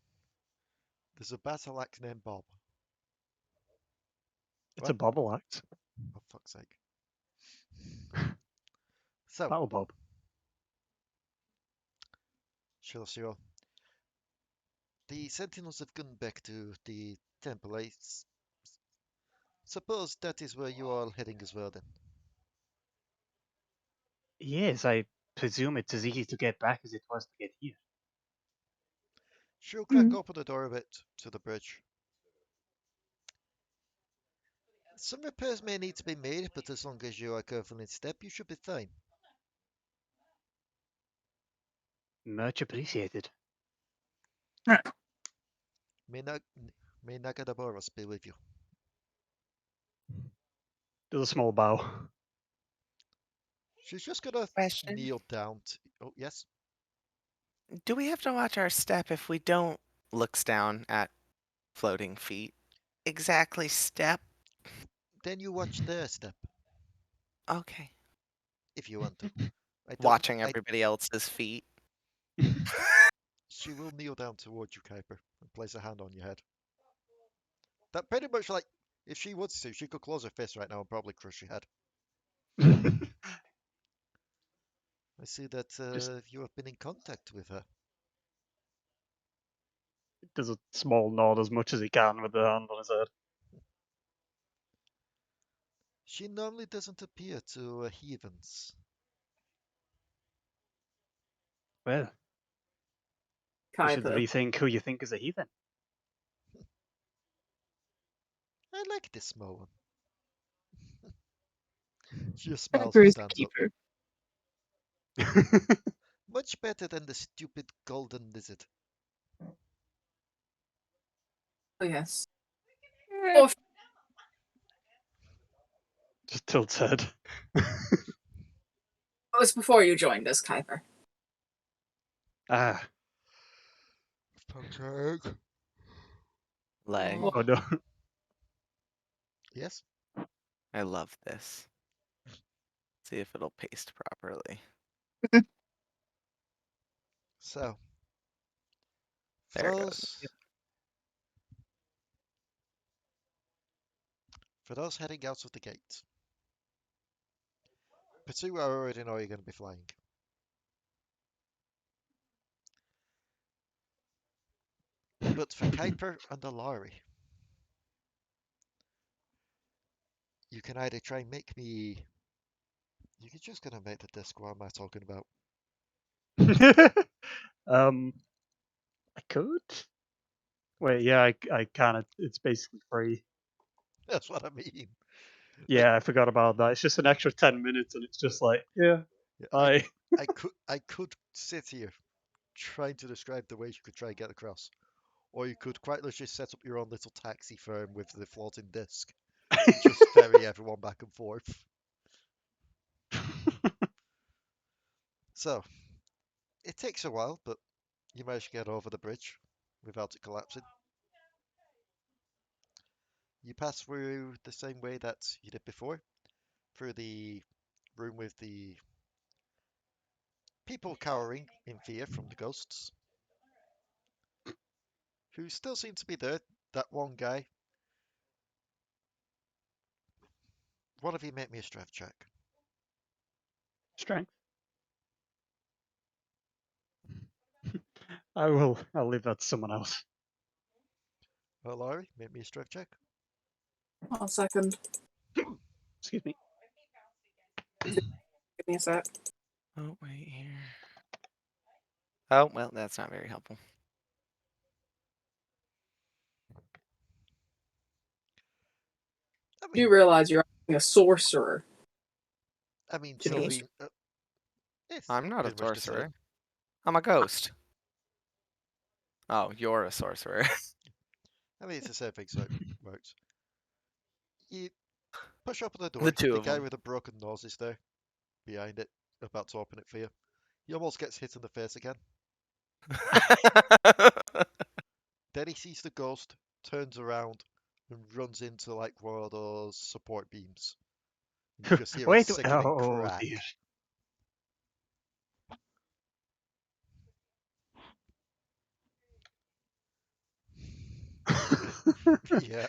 a battle axe named Bob. It's What? a bobble act. Oh, fuck's sake. So, Battle Bob. sure. The Sentinels have gone back to the temple. I suppose that is where you are all heading as well then. Yes, I presume it's as easy to get back as it was to get here. She'll crack open the door a bit to the bridge. Some repairs may need to be made, but as long as you are careful in step, you should be fine. Much appreciated. May Nagadaboros be with you. Do a small bow. She's just gonna Question. kneel down. Oh, yes? Do we have to watch our step if we don't? Looks down at floating feet. Exactly step. Then you watch their step, Okay. if you want to. Watching everybody else's feet. She will kneel down towards you, Kuiper, and place a hand on your head. That pretty much like, if she wants to, she could close her fist right now and probably crush your head. I see that you have been in contact with her. Does a small nod as much as he can with the hand on his head. She normally doesn't appear to heathens. Well, you should Kuiper. rethink who you think is a heathen. I like this small one. She just smiles Kuiper and is the stands up. keeper. Much better than the stupid golden lizard. Oh, yes. Just tilts head. It was before you joined us, Kuiper. Ah, Lay. oh no. Yes? I love this. See if it'll paste properly. So, There it for goes. those, for those heading out of the gate, Potoo, I already know you're going to be flying. But for Kuiper and Alari, You can either try and make me. You're just gonna make the disc. What am I talking about? I could. Wait, yeah, I can. It's basically free. That's what I mean. Yeah, I forgot about that. It's just an extra 10 minutes, and it's just like, yeah, Yeah, bye. I could sit here trying to describe the ways you could try and get across, or you could quite literally set up your own little taxi firm with the floating disc and just ferry everyone back and forth. So it takes a while, but you manage to get over the bridge without it collapsing. You pass through the same way that you did before, through the room with the people cowering in fear from the ghosts, who still seem to be there. That one guy. One of you make me a strength check. Strength. I'll leave that to someone else. Alari, make me a strength check. 1 second. Excuse me. Give me a sec. Oh, wait here. Oh, well, that's not very helpful. I You mean, realize you're a sorcerer. I mean, To be Silveen. It's I'm not a pretty much the same. sorcerer. I'm a ghost. Oh, you're a sorcerer. I mean, it's the same thing, so it works. You push open the door. The two The of guy them. with a broken nose is there, behind it, about to open it for you. He almost gets hit in the face again. Then he sees the ghost, turns around, and runs into like one of those support beams. And you just hear a Wait. sickening Oh crack. dear. Yeah.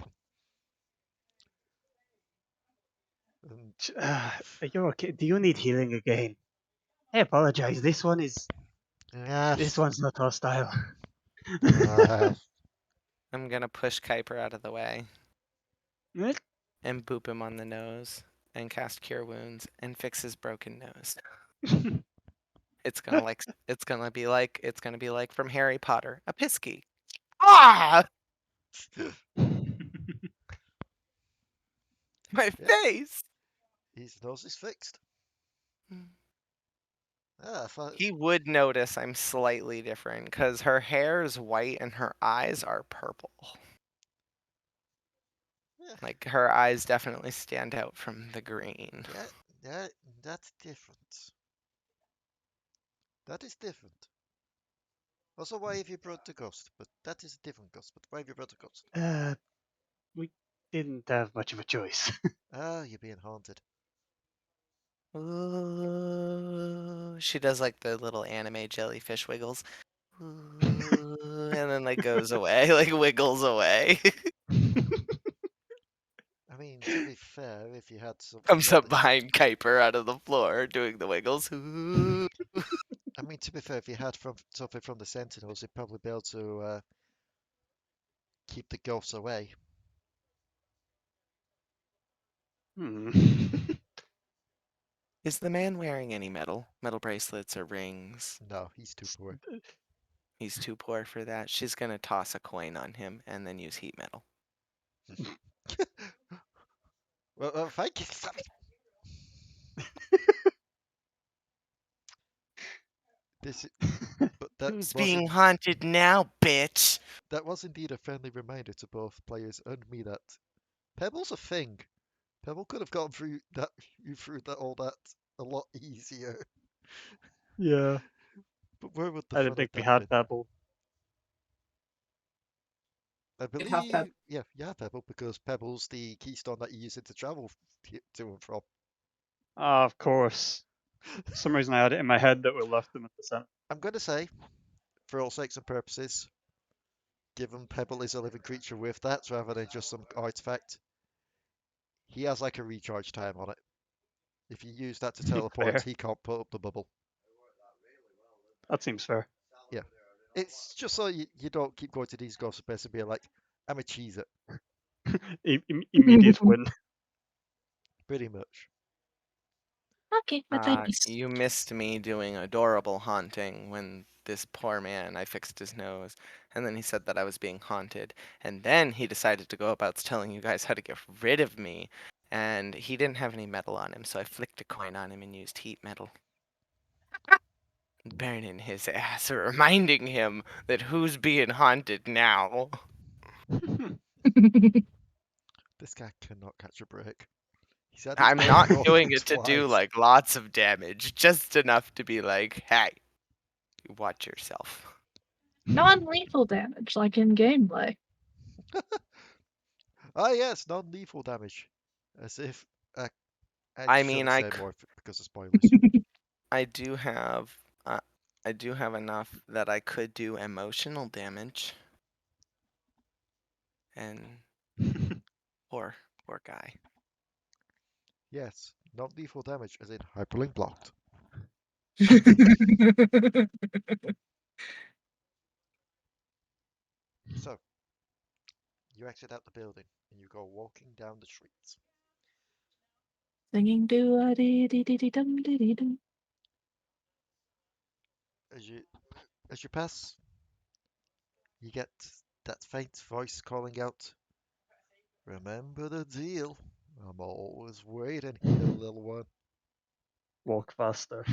And Are you okay? Do you need healing again? I apologize. This one's not hostile. I'm gonna push Kuiper out of the way Eh? and boop him on the nose and cast Cure Wounds and fix his broken nose. It's gonna be like from Harry Potter, a pisky. Ah! My Yeah. face! His nose is fixed. Ah, I thought. He would notice I'm slightly different because her hair is white and her eyes are purple. Yeah, Like her eyes definitely stand out from the green. that's different. That is different. Also, why have you brought the ghost? But that is a different ghost. But why have you brought the ghost? We didn't have much of a choice. Ah, you're being haunted. Ooh, she does like the little anime jellyfish wiggles. Ooh, and then like goes away, like wiggles away. I mean, to be fair, if you had something Comes from up the, behind Kuiper out of the floor doing the wiggles. Ooh. I mean, to be fair, if you had something from the Sentinels, you'd probably be able to keep the ghosts away. Is the man wearing any metal bracelets or rings? No, he's too poor. He's too poor for that. She's gonna toss a coin on him and then use heat metal. Well, thank you. This, but that Who's was being haunted now, bitch? that was indeed a friendly reminder to both players and me that Pebble's a thing. Pebble could have gone through that all that a lot easier. Yeah. But where would the I fun didn't think have we that had been? Pebble. I You'd have believe, yeah, Pebble, because Pebble's the keystone that you use it to travel to and from. Ah, of course. For some reason I had it in my head that we left them at the center. I'm going to say, for all sakes and purposes, given Pebble is a living creature with that rather than just some artifact, he has like a recharge time on it. If you use that to teleport, Fair. he can't put up the bubble. That seems fair. Yeah. It's just so you don't keep going to these ghost spaces and being like, I'm a cheese it. Immediate win. Pretty much. Okay, but I missed. You missed me doing adorable haunting when this poor man, I fixed his nose, and then he said that I was being haunted, and then he decided to go about telling you guys how to get rid of me, and he didn't have any metal on him, so I flicked a coin on him and used heat metal. Burning his ass, reminding him that who's being haunted now. This guy cannot catch a break. He's had his I'm brain not broken doing it to do twice. like lots of damage, just enough to be like, hey, watch yourself. Non-lethal damage, like in gameplay. Ah, yes, non-lethal damage. As if I mean, shouldn't I say c- more because of spoilers. I do have enough that I could do emotional damage. And poor guy. Yes, non-lethal damage, as in hyperlink blocked. So, you exit out the building and you go walking down the streets. Singing do a dee dee dee dee dum dee dee dum. As you pass, you get that faint voice calling out, "Remember the deal. I'm always waiting here, little one." Walk faster.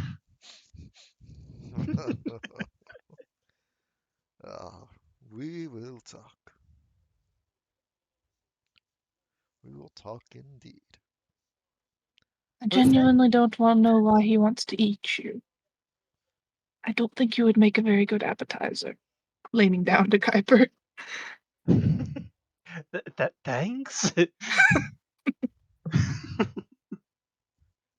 Ah, we will talk. We will talk indeed. I genuinely don't want to know why he wants to eat you. I don't think you would make a very good appetizer. Leaning down to Kuiper. Thanks.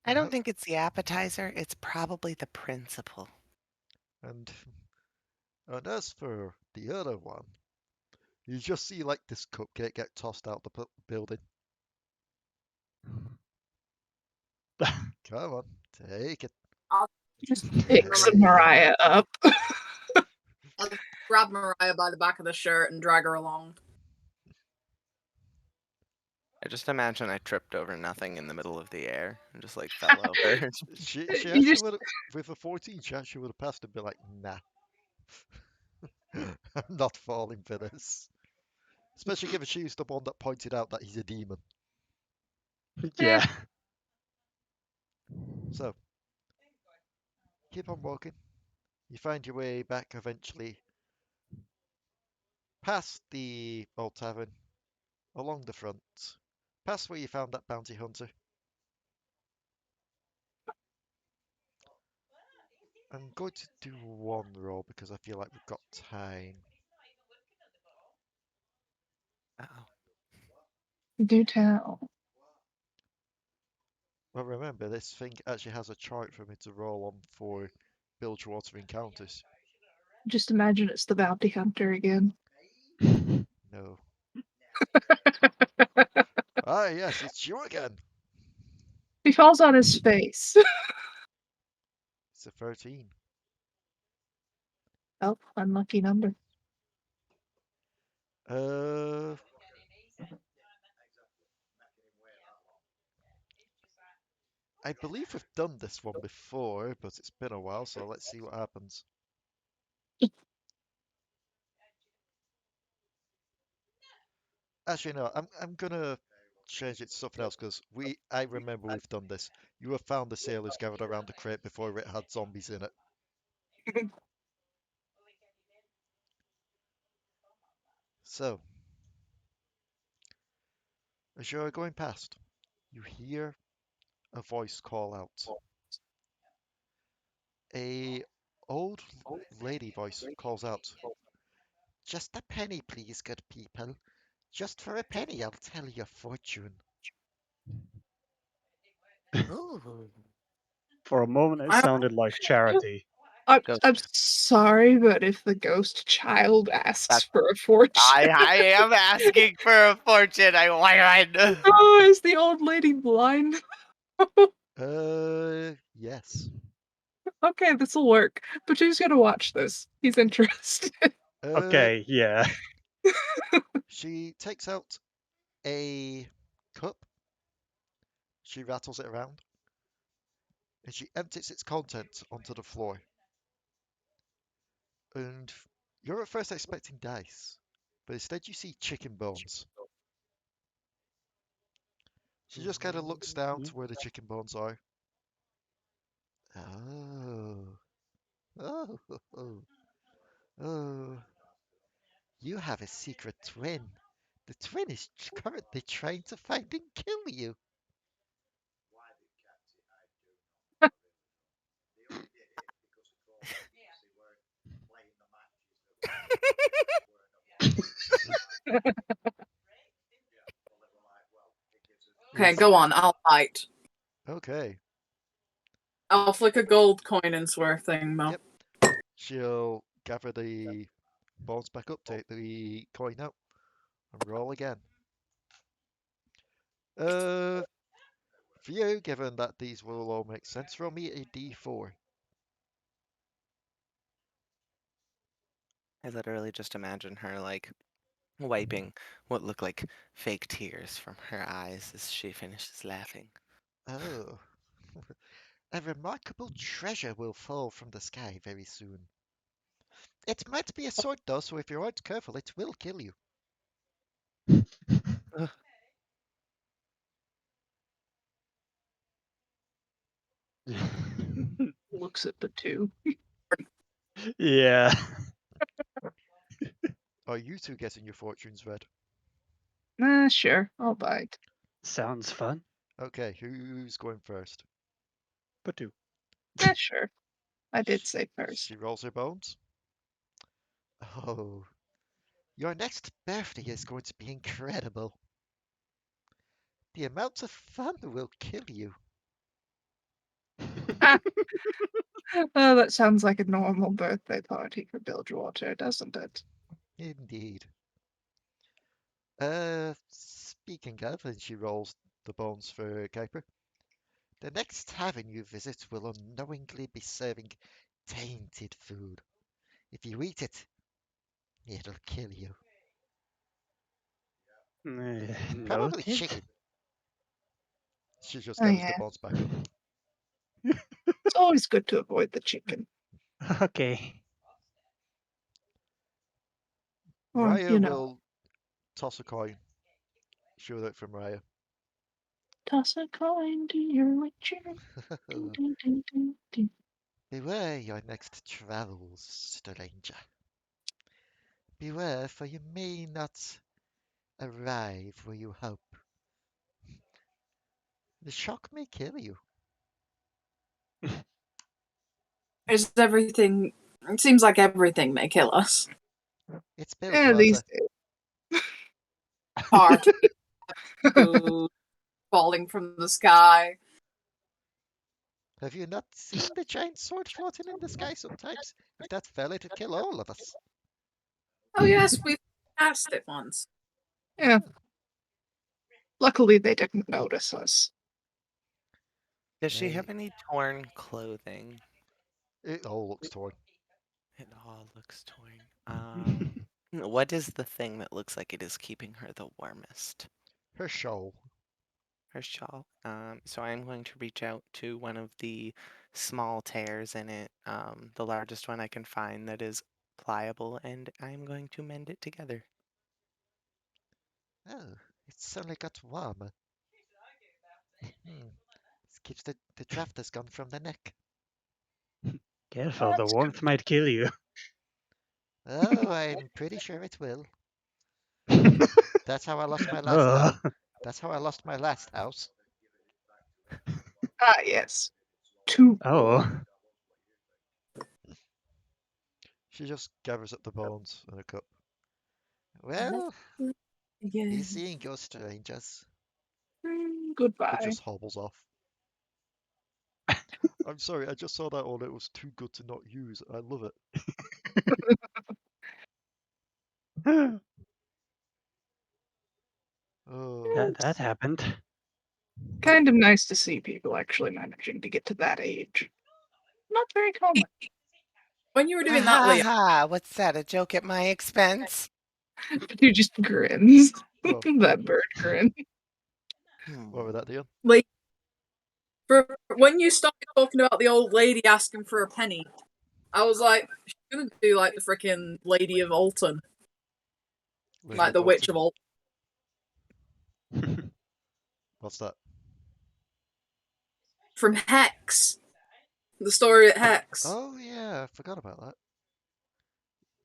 I don't think it's the appetizer, it's probably the principal. And as for the other one, you just see like this cupcake get tossed out the building. Come on, take it. Just picks Mariah up. I'll grab Mariah by the back of the shirt and drag her along. I just imagine I tripped over nothing in the middle of the air and just like fell over. She You actually just- would have, with a 14, she actually would have passed and be like, nah. I'm not falling for this. Especially given she was the one that pointed out that he's a demon. Yeah. So, keep on walking. You find your way back eventually past the old tavern, along the front, past where you found that bounty hunter. I'm going to do one roll because I feel like we've got time. Uh-oh. Do tell. Well, remember, this thing actually has a chart for me to roll on for Bilgewater encounters. Just imagine it's the bounty hunter again. No. Ah, yes, it's you again. He falls on his face. It's a 13. Oh, unlucky number. I believe we've done this one before, but it's been a while, so let's see what happens. Actually, no, I'm gonna change it to something else because I remember we've done this. You have found the sailors gathered around the crate before it had zombies in it. So, as you're going past, you hear a voice call out. A old lady voice calls out, "Just a penny, please, good people. Just for a penny, I'll tell you a fortune." Ooh. For a moment, it sounded like charity. I'm Ghost. sorry, but if the ghost child asks for a fortune, I am asking for a fortune. oh, is the old lady blind? Yes. Okay, this will work. But she's gonna watch this. He's interested. Okay, yeah. She takes out a cup. She rattles it around, and she empties its contents onto the floor. And you're at first expecting dice, but instead you see chicken bones. She just kind of looks down to where the chicken bones are. Oh. Oh. Oh. Oh. You have a secret twin. The twin is currently trying to find and kill you. Okay, Yes. go on. I'll fight. Okay. I'll flick a gold coin and swear thing, Mo. Yep. She'll gather the bones back up, take the coin out, and roll again. For you, given that these will all make sense, roll me a d4. I literally just imagine her like wiping what look like fake tears from her eyes as she finishes laughing. Oh. A remarkable treasure will fall from the sky very soon. It might be a sword though, so if you aren't careful, it will kill you. Looks at Potoo. Yeah. Are you two getting your fortunes read? Sure, I'll bite. Sounds fun. Okay, who's going first? Potoo. Sure. I did say first. She rolls her bones. Oh, your next birthday is going to be incredible. The amount of fun will kill you. Oh, that sounds like a normal birthday party for Bilgewater, doesn't it? Indeed. Speaking of, and she rolls the bones for Kuiper. The next tavern you visit will unknowingly be serving tainted food. If you eat it, it'll kill you. Probably Noted. chicken. She just Oh, gathers the yeah. bones back up. It's always good to avoid the chicken. Okay. Or, Mariah you know, will toss a coin. Shoot it for Mariah. toss a coin to your witcher. Ding, ding, ding, ding, ding. Beware your next travels, stranger. Beware, for you may not arrive where you hope. The shock may kill you. Is everything. It seems like everything may kill us. It's Yeah, these Bilgewater. days. Party, food, falling from the sky. Have you not seen the giant sword floating in the sky sometimes? If that fell, it'd kill all of us. Oh, yes, we've passed it once. Yeah. Luckily, they didn't notice us. Does she Hey. have any torn clothing? It all looks torn. It all looks torn. What is the thing that looks like it is keeping her the warmest? Her shawl. Her shawl. So I'm going to reach out to one of the small tears in it, the largest one I can find that is pliable, and I'm going to mend it together. Oh, it's suddenly got warmer. This keeps the draft has gone from the neck. Careful, the That's warmth might kill you. Oh, I'm pretty sure it will. That's how I lost my last Oh. house. That's how I lost my last house. Ah, yes. Too cold. Oh. She just gathers up the bones in a cup. Well, Yeah. be seeing you, strangers. It Goodbye. just hobbles off. I'm sorry, I just saw that one. It was too good to not use. I love it. Oh, That happened. Kind of nice to see people actually managing to get to that age. Not very common. When you were doing that, Leah, Ha! What's that? A joke at my expense? Potoo just grins. Well. That bird grin. what was that, Dion? Leah, When you started talking about the old lady asking for a penny, I was like, she's gonna do like the freaking Lady of Alton, like the Witch of Alton. What's that? From Hex. The story at Hex. Oh yeah, I forgot about that.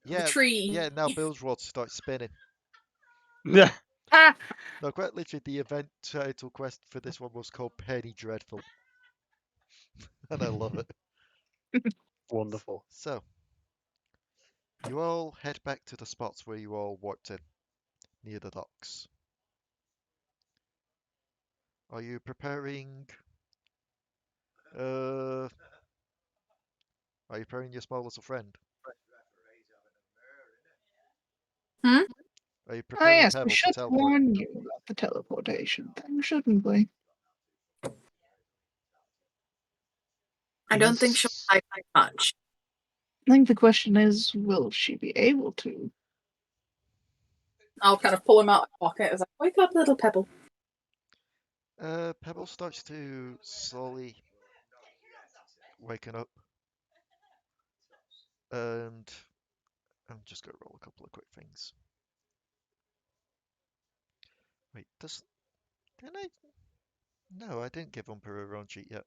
The Yeah, tree. yeah. Now Bill's rod starts spinning. Yeah. Ah, No, quite literally, the event title quest for this one was called Penny Dreadful, and I love it. Wonderful. So, you all head back to the spots where you all walked in, near the docks. Are you preparing? Are you preparing your small little friend? Hmm? Are you oh preparing yes, we Pebble to should teleport? warn you about the teleportation thing, shouldn't we? I don't think she'll like much. I think the question is, will she be able to? I'll kind of pull him out of my pocket as I wake up, little Pebble. Pebble starts to slowly waking up, and I'm just gonna roll a couple of quick things. Wait, didn't I? No, I didn't give Umper a run sheet yet.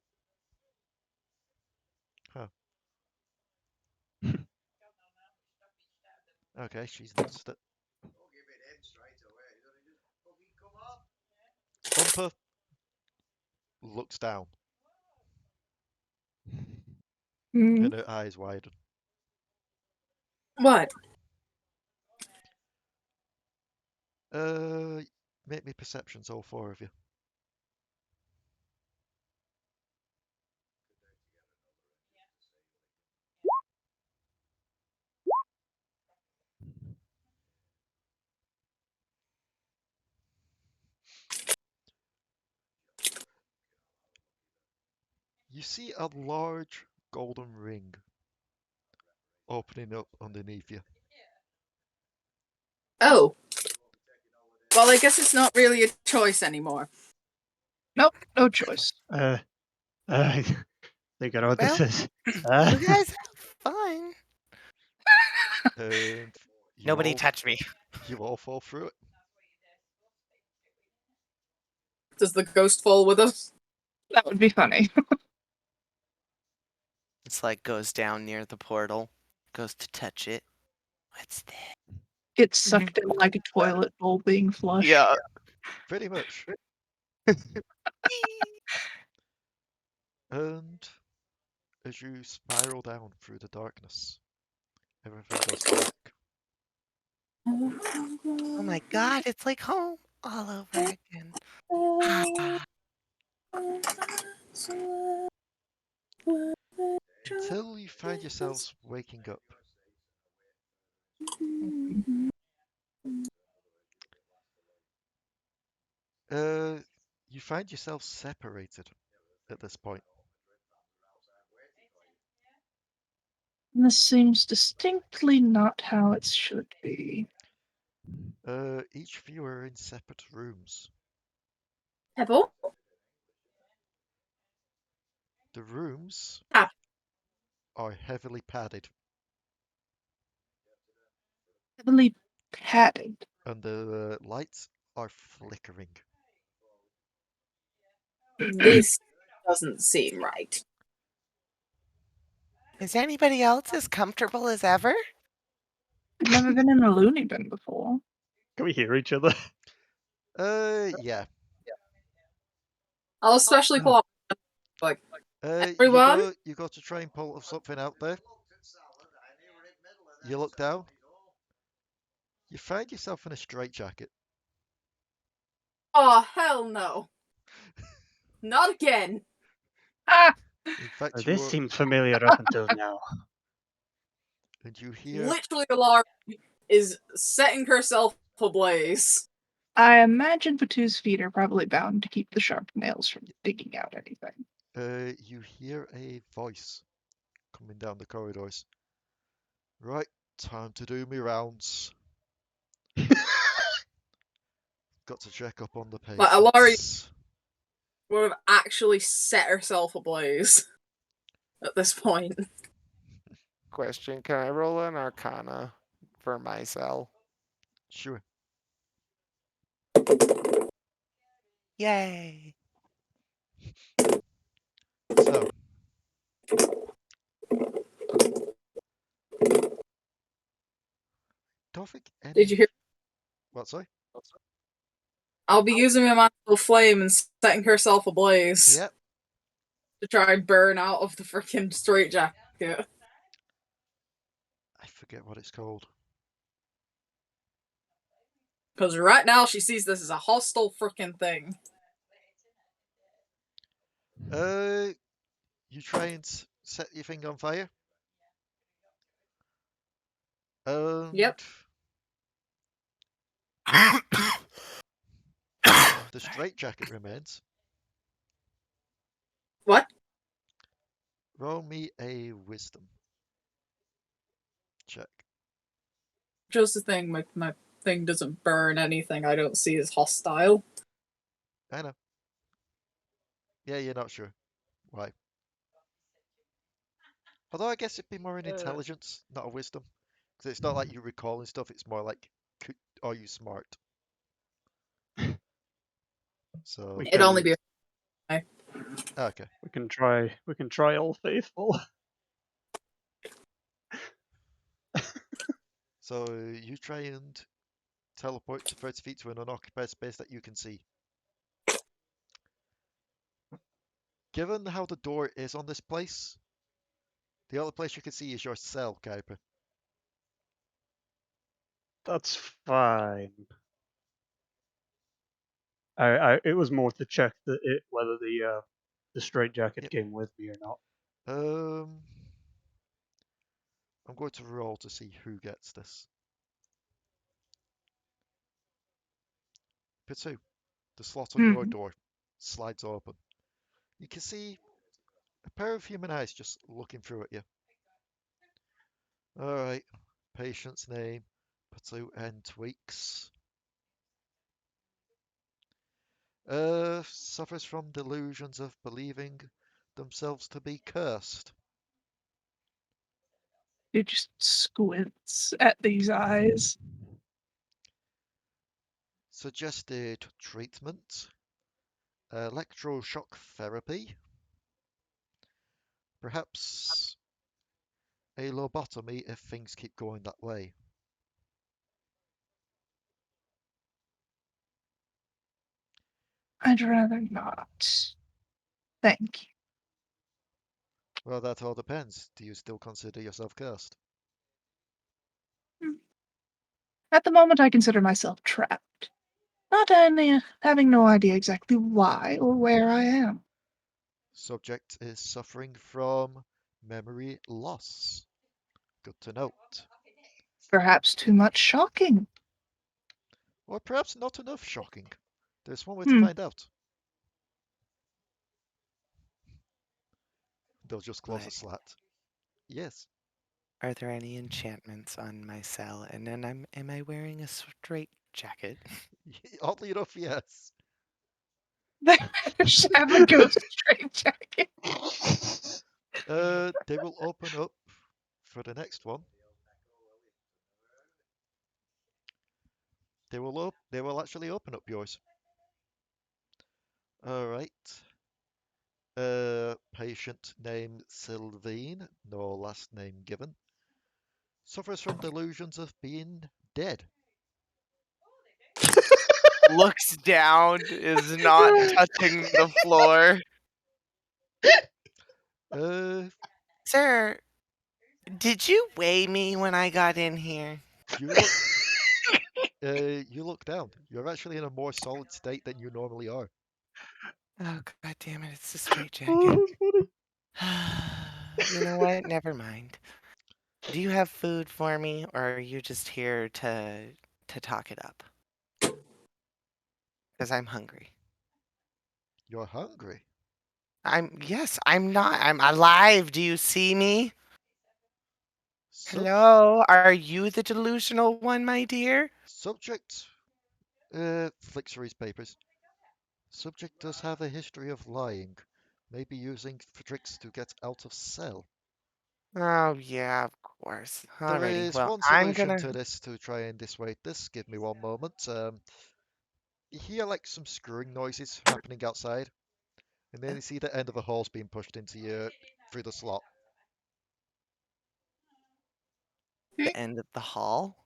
Huh. Okay, she's noticed it. Umper looks down, Hmm. and her eyes widen. What? Make me perceptions, all four of you. You see a large golden ring opening up underneath you. Oh. Well, I guess it's not really a choice anymore. Nope, no choice. Think I know what this Well, is. You guys have fun. And Nobody touch me. you all fall through it. Does the ghost fall with us? That would be funny. It's like goes down near the portal, goes to touch it. What's that? Gets sucked in like a toilet bowl being flushed. Yeah. Pretty much. And as you spiral down through the darkness, everything goes dark. Oh my god, it's like home all over again. Ah. Until you find yourselves waking up. You find yourselves separated at this point. This seems distinctly not how it should be. Each of you are in separate rooms. Pebble? The rooms Ah. are heavily padded, Heavily padded. and the lights are flickering. This doesn't seem right. Is anybody else as comfortable as ever? I've never been in a loony bin before. Can we hear each other? Yeah. I'll especially pull out like everyone. You go to try and pull something out there. You look down. You find yourself in a straitjacket. Oh hell no. Not again. Ah! In fact, This seems familiar up until now. and you hear Literally Alari is setting herself ablaze. I imagine Potoo's feet are probably bound to keep the sharp nails from digging out anything. you hear a voice coming down the corridors. Right, time to do me rounds. Got to check up on the Like Alari patients. would have actually set herself ablaze at this point. Question: can I roll an Arcana for my cell? Sure. Yay! So. Don't think any... Did you hear? What, sorry? I'll be using my magical flame and setting herself ablaze Yep. to try and burn out of the freaking straitjacket. I forget what it's called. Because right now she sees this as a hostile freaking thing. You try and set your thing on fire? Yep. The straitjacket remains. What? Roll me a wisdom check. Just the thing, my thing doesn't burn anything I don't see as hostile. I know. Yeah, you're not sure. Why? Although I guess it'd be more an intelligence, not a wisdom. Because it's not like you recalling stuff, it's more like, are you smart? So... It'd only be Okay. We can try Old Faithful. So you try and teleport to 30 feet to an unoccupied space that you can see. Given how the door is on this place, the only place you can see is your cell, Kuiper. That's fine. It was more to check that whether the straitjacket Yep. came with me or not. I'm going to roll to see who gets this. Potoo, the slot on your door slides open. You can see a pair of human eyes just looking through at you. Alright, patient's name, Potoo N.Tweaks. Suffers from delusions of believing themselves to be cursed. He just squints at these eyes. Suggested treatment, electroshock therapy, perhaps a lobotomy if things keep going that way. I'd rather not. Thank you. Well, that all depends. Do you still consider yourself cursed? At the moment, I consider myself trapped. Not having no idea exactly why or where I am. Subject is suffering from memory loss. Good to note. Perhaps too much shocking. Or perhaps not enough shocking. There's one way to find out. They'll just close a slat. Yes. Are there any enchantments on my cell? And then am I wearing a straight jacket? Oddly enough, yes. Just have a ghost straight jacket. They will open up for the next one. They will actually open up yours. Alright. Patient name Silveen, no last name given. Suffers from delusions of being dead. Looks down, is not touching the floor. Sir, did you weigh me when I got in here? You look down. You're actually in a more solid state than you normally are. Oh, god damn it, it's the straight jacket. You know what? Never mind. Do you have food for me, or are you just here to talk it up? Because I'm hungry. You're hungry? Yes, I'm not. I'm alive. Do you see me? Hello? Are you the delusional one, my dear? Subject flicks through his papers. Subject does have a history of lying, maybe using tricks to get out of cell. Oh, yeah, of course. There Alrighty, is well, one I'm solution gonna... to this to try and dissuade this. Give me one moment. You hear like some screwing noises happening outside, and then you see the end of the hose being pushed into you through the slot. The end of the hall.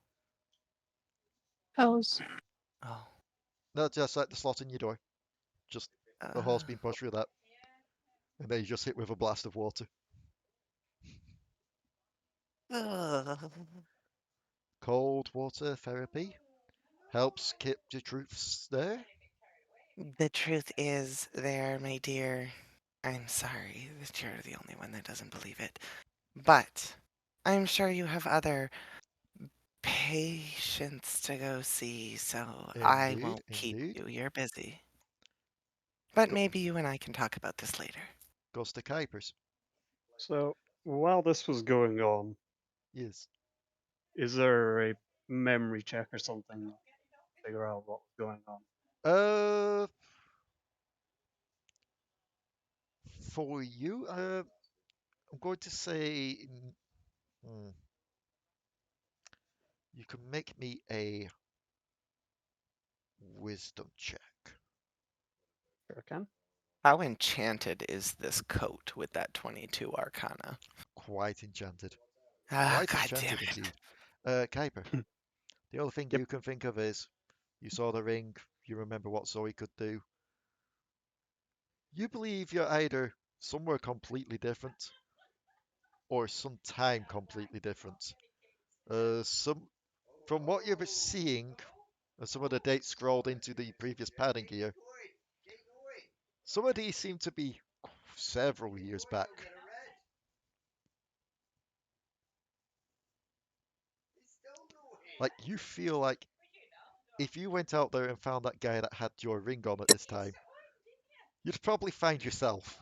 How's Oh. No, just like the slot in your door. Just the hose being pushed through that. And then you just hit with a blast of water. Cold water therapy helps keep the truths there. The truth is there, my dear. I'm sorry that you're the only one that doesn't believe it. But I'm sure you have other patients to go see, so I Indeed, won't keep indeed. you. You're busy. But Go- maybe you and I can talk about this later. Goes to Kuipers. So while this was going on, Yes. is there a memory check or something to figure out what was going on? For you, I'm going to say you can make me a wisdom check. Sure can. How enchanted is this coat with that 22 arcana? Quite enchanted. Ah, Quite God damn enchanted it. indeed. Kuiper, the only thing Yep. you can think of is you saw the ring, you remember what Zoe could do. You believe you're either somewhere completely different or sometime completely different. From what you're seeing, and some of the dates scrolled into the previous padding here, some of these seem to be several years back. Like, you feel like if you went out there and found that guy that had your ring on at this time, you'd probably find yourself.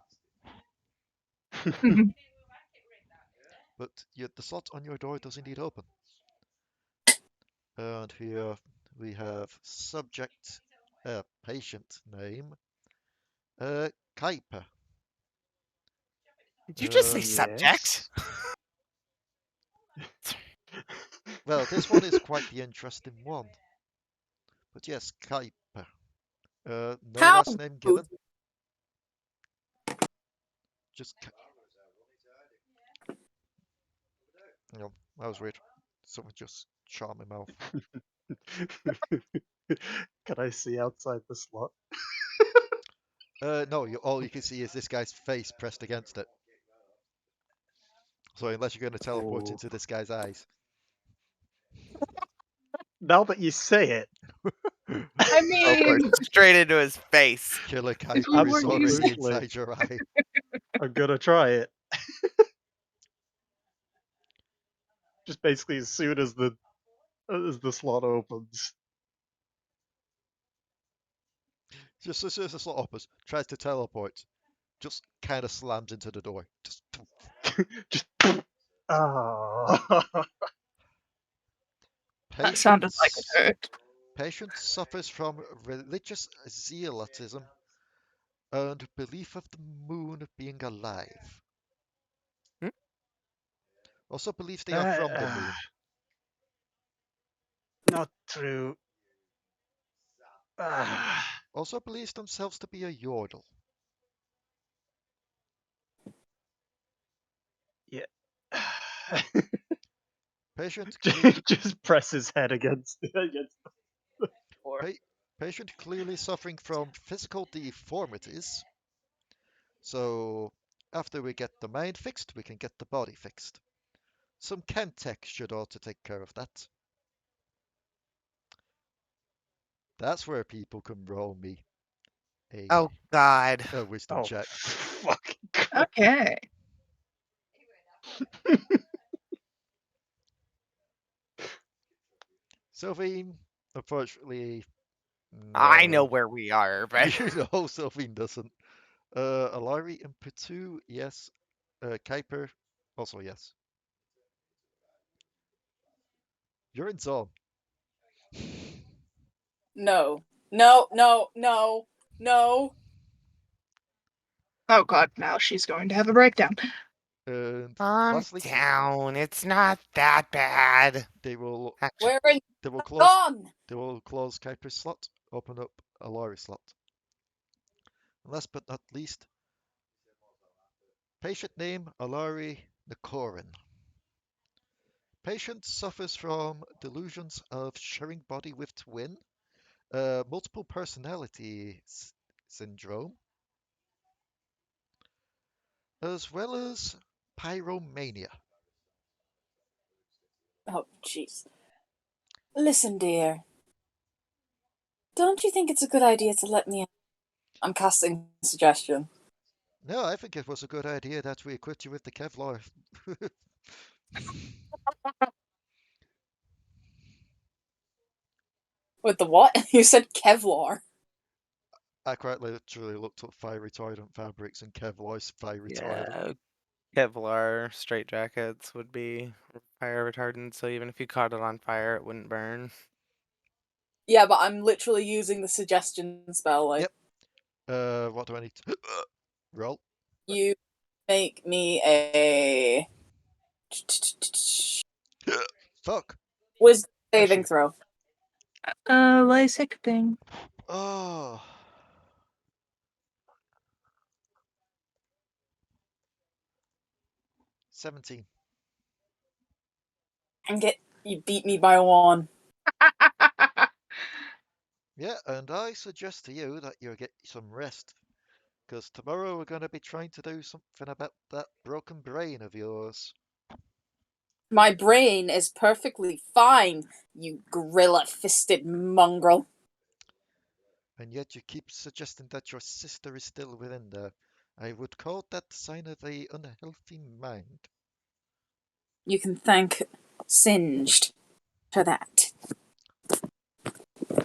But the slot on your door does indeed open. And here we have subject, patient name, Kuiper. Did you just say Uh, subject? Well, this one is quite the interesting one. But yes, Kuiper. No How? last name given. Just, that was weird. Someone just shot my mouth. Can I see outside the slot? No, all you can see is this guy's face pressed against it. So unless you're going to teleport Oh. into this guy's eyes. Now that you say it, I mean, Straight into his face. Killer if we Kuiper is were to use already Absolutely. inside your eye. I'm gonna try it. Just basically as soon as the slot opens. Just as soon as the slot opens, tries to teleport, just kind of slams into the door. Just Just ah. that sounded like it patience. hurt. Patient suffers from religious zealotism and belief of the moon being alive. Hmm? Also believes they are from the moon. Not true. Ah. Also believes themselves to be a Yordle. Yeah. Patient Just press his head against the floor. patient clearly suffering from physical deformities. So after we get the mind fixed, we can get the body fixed. Some Chemtech should ought to take care of that. That's where people can roll me Oh, God. a wisdom Oh, check. fuck. Okay. Silveen, unfortunately, I know no. where we are, but You know Silveen doesn't. Alari and Potoo, yes. Kuiper, also yes. You're in zone. No. No, no, no. No. Oh god, now she's going to have a breakdown. And Calm lastly, down. It's not that bad. they will Actually, Where are you they will close gone? they will close Kuiper's slot, open up Alari's slot. And last but not least, patient name Alari Ncorin. Patient suffers from delusions of sharing body with twin, multiple personality syndrome, as well as pyromania. Oh, jeez. Listen, dear. Don't you think it's a good idea to let me... I'm casting suggestion. No, I think it was a good idea that we equipped you with the Kevlar. With the what? You said Kevlar. I quite literally looked up fire retardant fabrics and Kevlar's fire retardant. yeah, Kevlar straight jackets would be fire retardant, so even if you caught it on fire, it wouldn't burn. Yeah, but I'm literally using the suggestion spell. Like, Yep. What do I need to roll? you make me a Fuck. wisdom Oh, saving shoot. throw. Lysic thing. Oh. $17. And you beat me by 1. Yeah, and I suggest to you that you get some rest. Because tomorrow we're going to be trying to do something about that broken brain of yours. My brain is perfectly fine, you gorilla-fisted mongrel. And yet you keep suggesting that your sister is still within there. I would call that the sign of a unhealthy mind. You can thank Singed for that.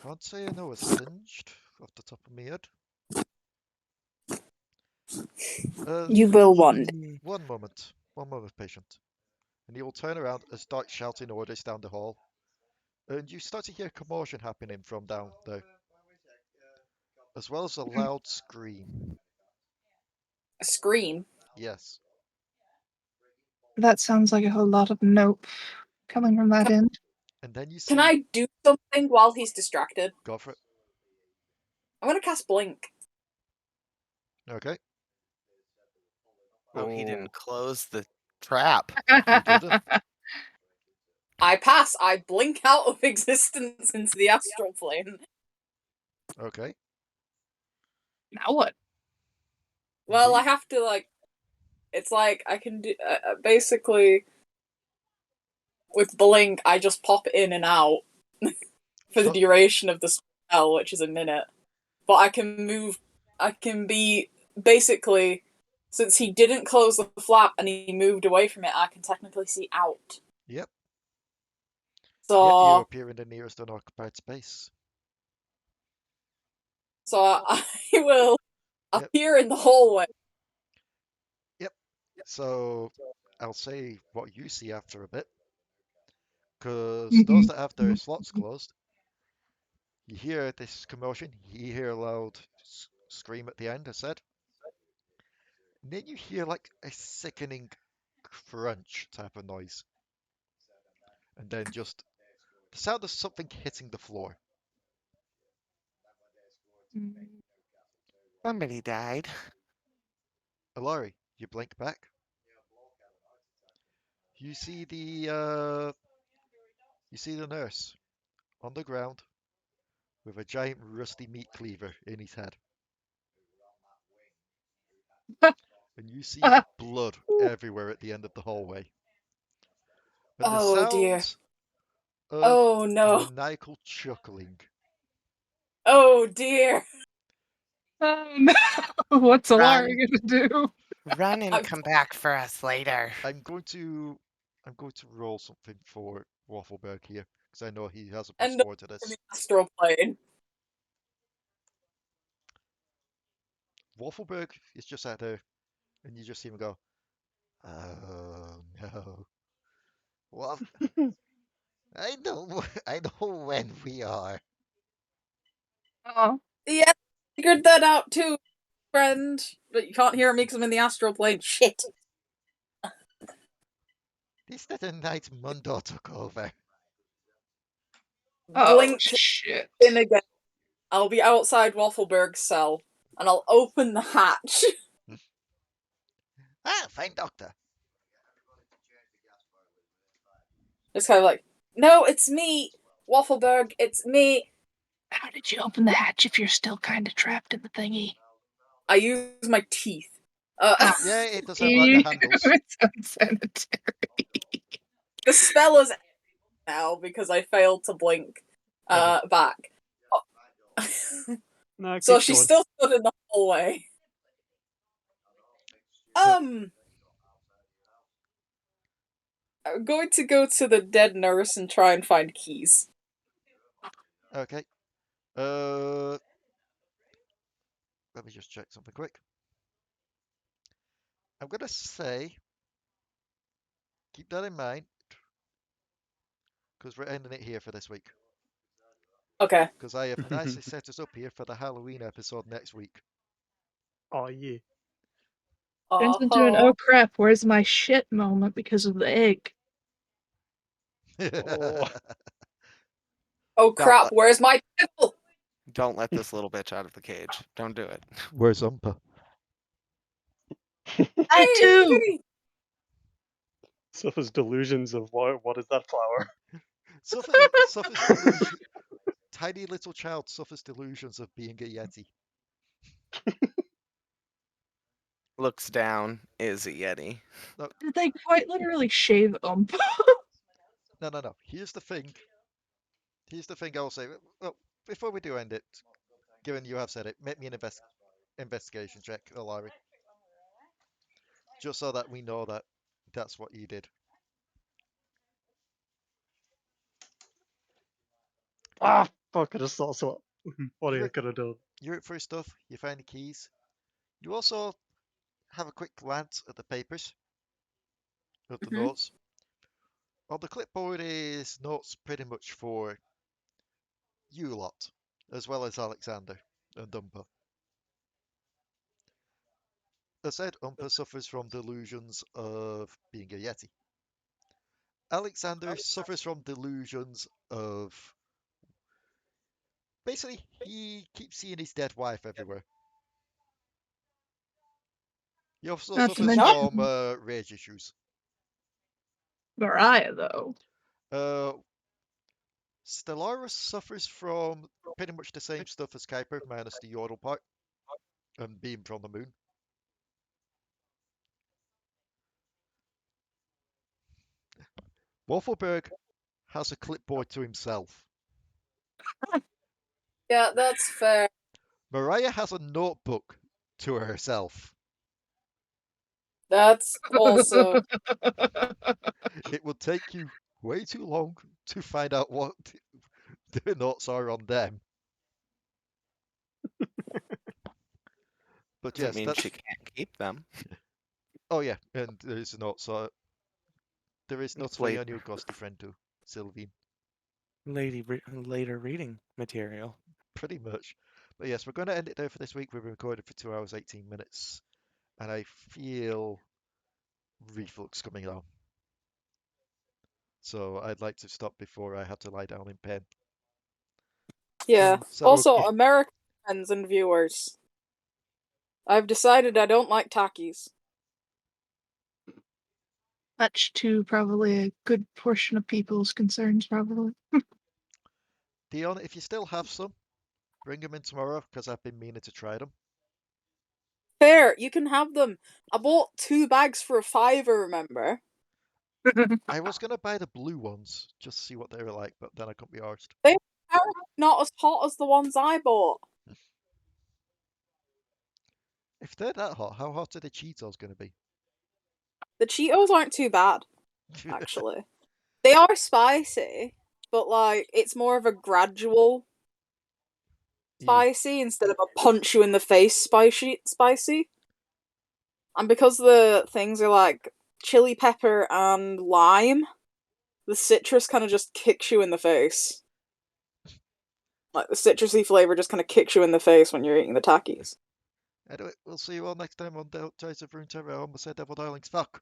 Can't say I know a singed off the top of my head. You will one. One moment, patient. And he will turn around and start shouting orders down the hall. And you start to hear commotion happening from down there, as well as a loud scream. A scream. Yes. That sounds like a whole lot of nope coming from that end. And then you see. Can I do something while he's distracted? Go for it. I'm gonna cast Blink. Okay. Oh, he didn't close the trap. You didn't. I pass. I blink out of existence into the astral plane. Okay. Now what? Well, I Indeed. have to, like... It's like, I can do... basically, with Blink, I just pop in and out for the So- duration of the spell, which is a minute. But I can move... I can be... Basically, since he didn't close the flap and he moved away from it, I can technically see out. Yep. So... Yet you appear in the nearest unoccupied space. So I will Yep. appear in the hallway. So I'll say what you see after a bit. Because those that have their slots closed, you hear this commotion, you hear a loud scream at the end, I said. And then you hear like a sickening crunch type of noise. And then just the sound of something hitting the floor. Somebody died. Alari, you blink back. You see the nurse on the ground with a giant rusty meat cleaver in his head. And you see blood everywhere at the end of the hallway. And the Oh dear. sounds of Oh no. maniacal chuckling. Oh dear. No. What's Run. Alari gonna do? Run and come back for us later. I'm going to roll something for Waffleberg here because I know he has a And +4 to in this. the astral plane. Waffleberg is just out there, and you just see him go, "Oh no! Well, I know when we are." Oh, Yeah, figured that out too, friend. But you can't hear me because I'm in the astral plane. Shit. This little night Mundo took over. Oh, Blink shit. in again. I'll be outside Waffleberg's cell, and I'll open the hatch. Fine doctor. Just kind of like, no, it's me, Waffleberg, it's me. How did you open the hatch if you're still kind of trapped in the thingy? I use my teeth. Yeah, it does have like the handles. It's unsanitary. The spell is now because I failed to blink back. No, So keep she going. still stood in the hallway. I'm going to go to the dead nurse and try and find keys. Okay. Let me just check something quick. I'm gonna say, keep that in mind, because we're ending it here for this week. Okay. Because I have nicely set us up here for the Halloween episode next week. Oh yeah. Turns into an oh crap, where's my shit moment because of the egg. Oh. Oh crap, where's my pickle? Don't let this little bitch out of the cage. Don't do it. Where's Umpa? I too! Hey! Suffers delusions of what is that flower? Suffers delusion. Tiny little child suffers delusions of being a Yeti. Looks down, is a Yeti. Did they quite literally shave Umpa? No. Here's the thing. I'll say. Well, before we do end it, given you have said it, make me an investigation check, Alari. Just so that we know that that's what you did. Ah, fuck! I just saw so. What are you You're- gonna do? You're up for stuff. You find the keys. You also have a quick glance at the papers of the notes. On the clipboard is notes pretty much for you lot, as well as Alekxander and Umpa. As said, Umpa suffers from delusions of being a Yeti. Alekxander suffers from delusions of... Basically, he keeps seeing his dead wife everywhere. He also Not to suffers mention- from rage issues. Mariah, though. Stellaris suffers from pretty much the same stuff as Kuiper, minus the Yordle part, and being from the moon. Waffleberg has a clipboard to himself. Yeah, that's fair. Mariah has a notebook to herself. That's also... It would take you way too long to find out what the notes are on them. But Doesn't yes, mean that's... she can't keep them. Oh yeah, and there is notes. There is notes for Wait. your new ghosty friend too, Silveen. Later reading material. Pretty much. But yes, we're going to end it there for this week. We've recorded for 2 hours 18 minutes, and I feel reflux coming on. So I'd like to stop before I have to lie down in pain. Yeah. So- Also, American friends and viewers, I've decided I don't like Takis. Much to probably a good portion of people's concerns, probably. Dion, if you still have some, bring them in tomorrow, because I've been meaning to try them. Fair, you can have them. I bought 2 bags for $5, remember? I was going to buy the blue ones, just to see what they were like, but then I couldn't be arsed. They're not as hot as the ones I bought. If they're that hot, how hot are the Cheetos going to be? The Cheetos aren't too bad, actually. They are spicy, but like it's more of a gradual spicy instead of a punch you in the face spicy. And because the things are like chili pepper and lime, the citrus kind of just kicks you in the face. Like the citrusy flavor just kind of kicks you in the face when you're eating the Takis. Anyway, we'll see you all next time on Tales of Runeterra. I almost said Devil Darlings. Fuck.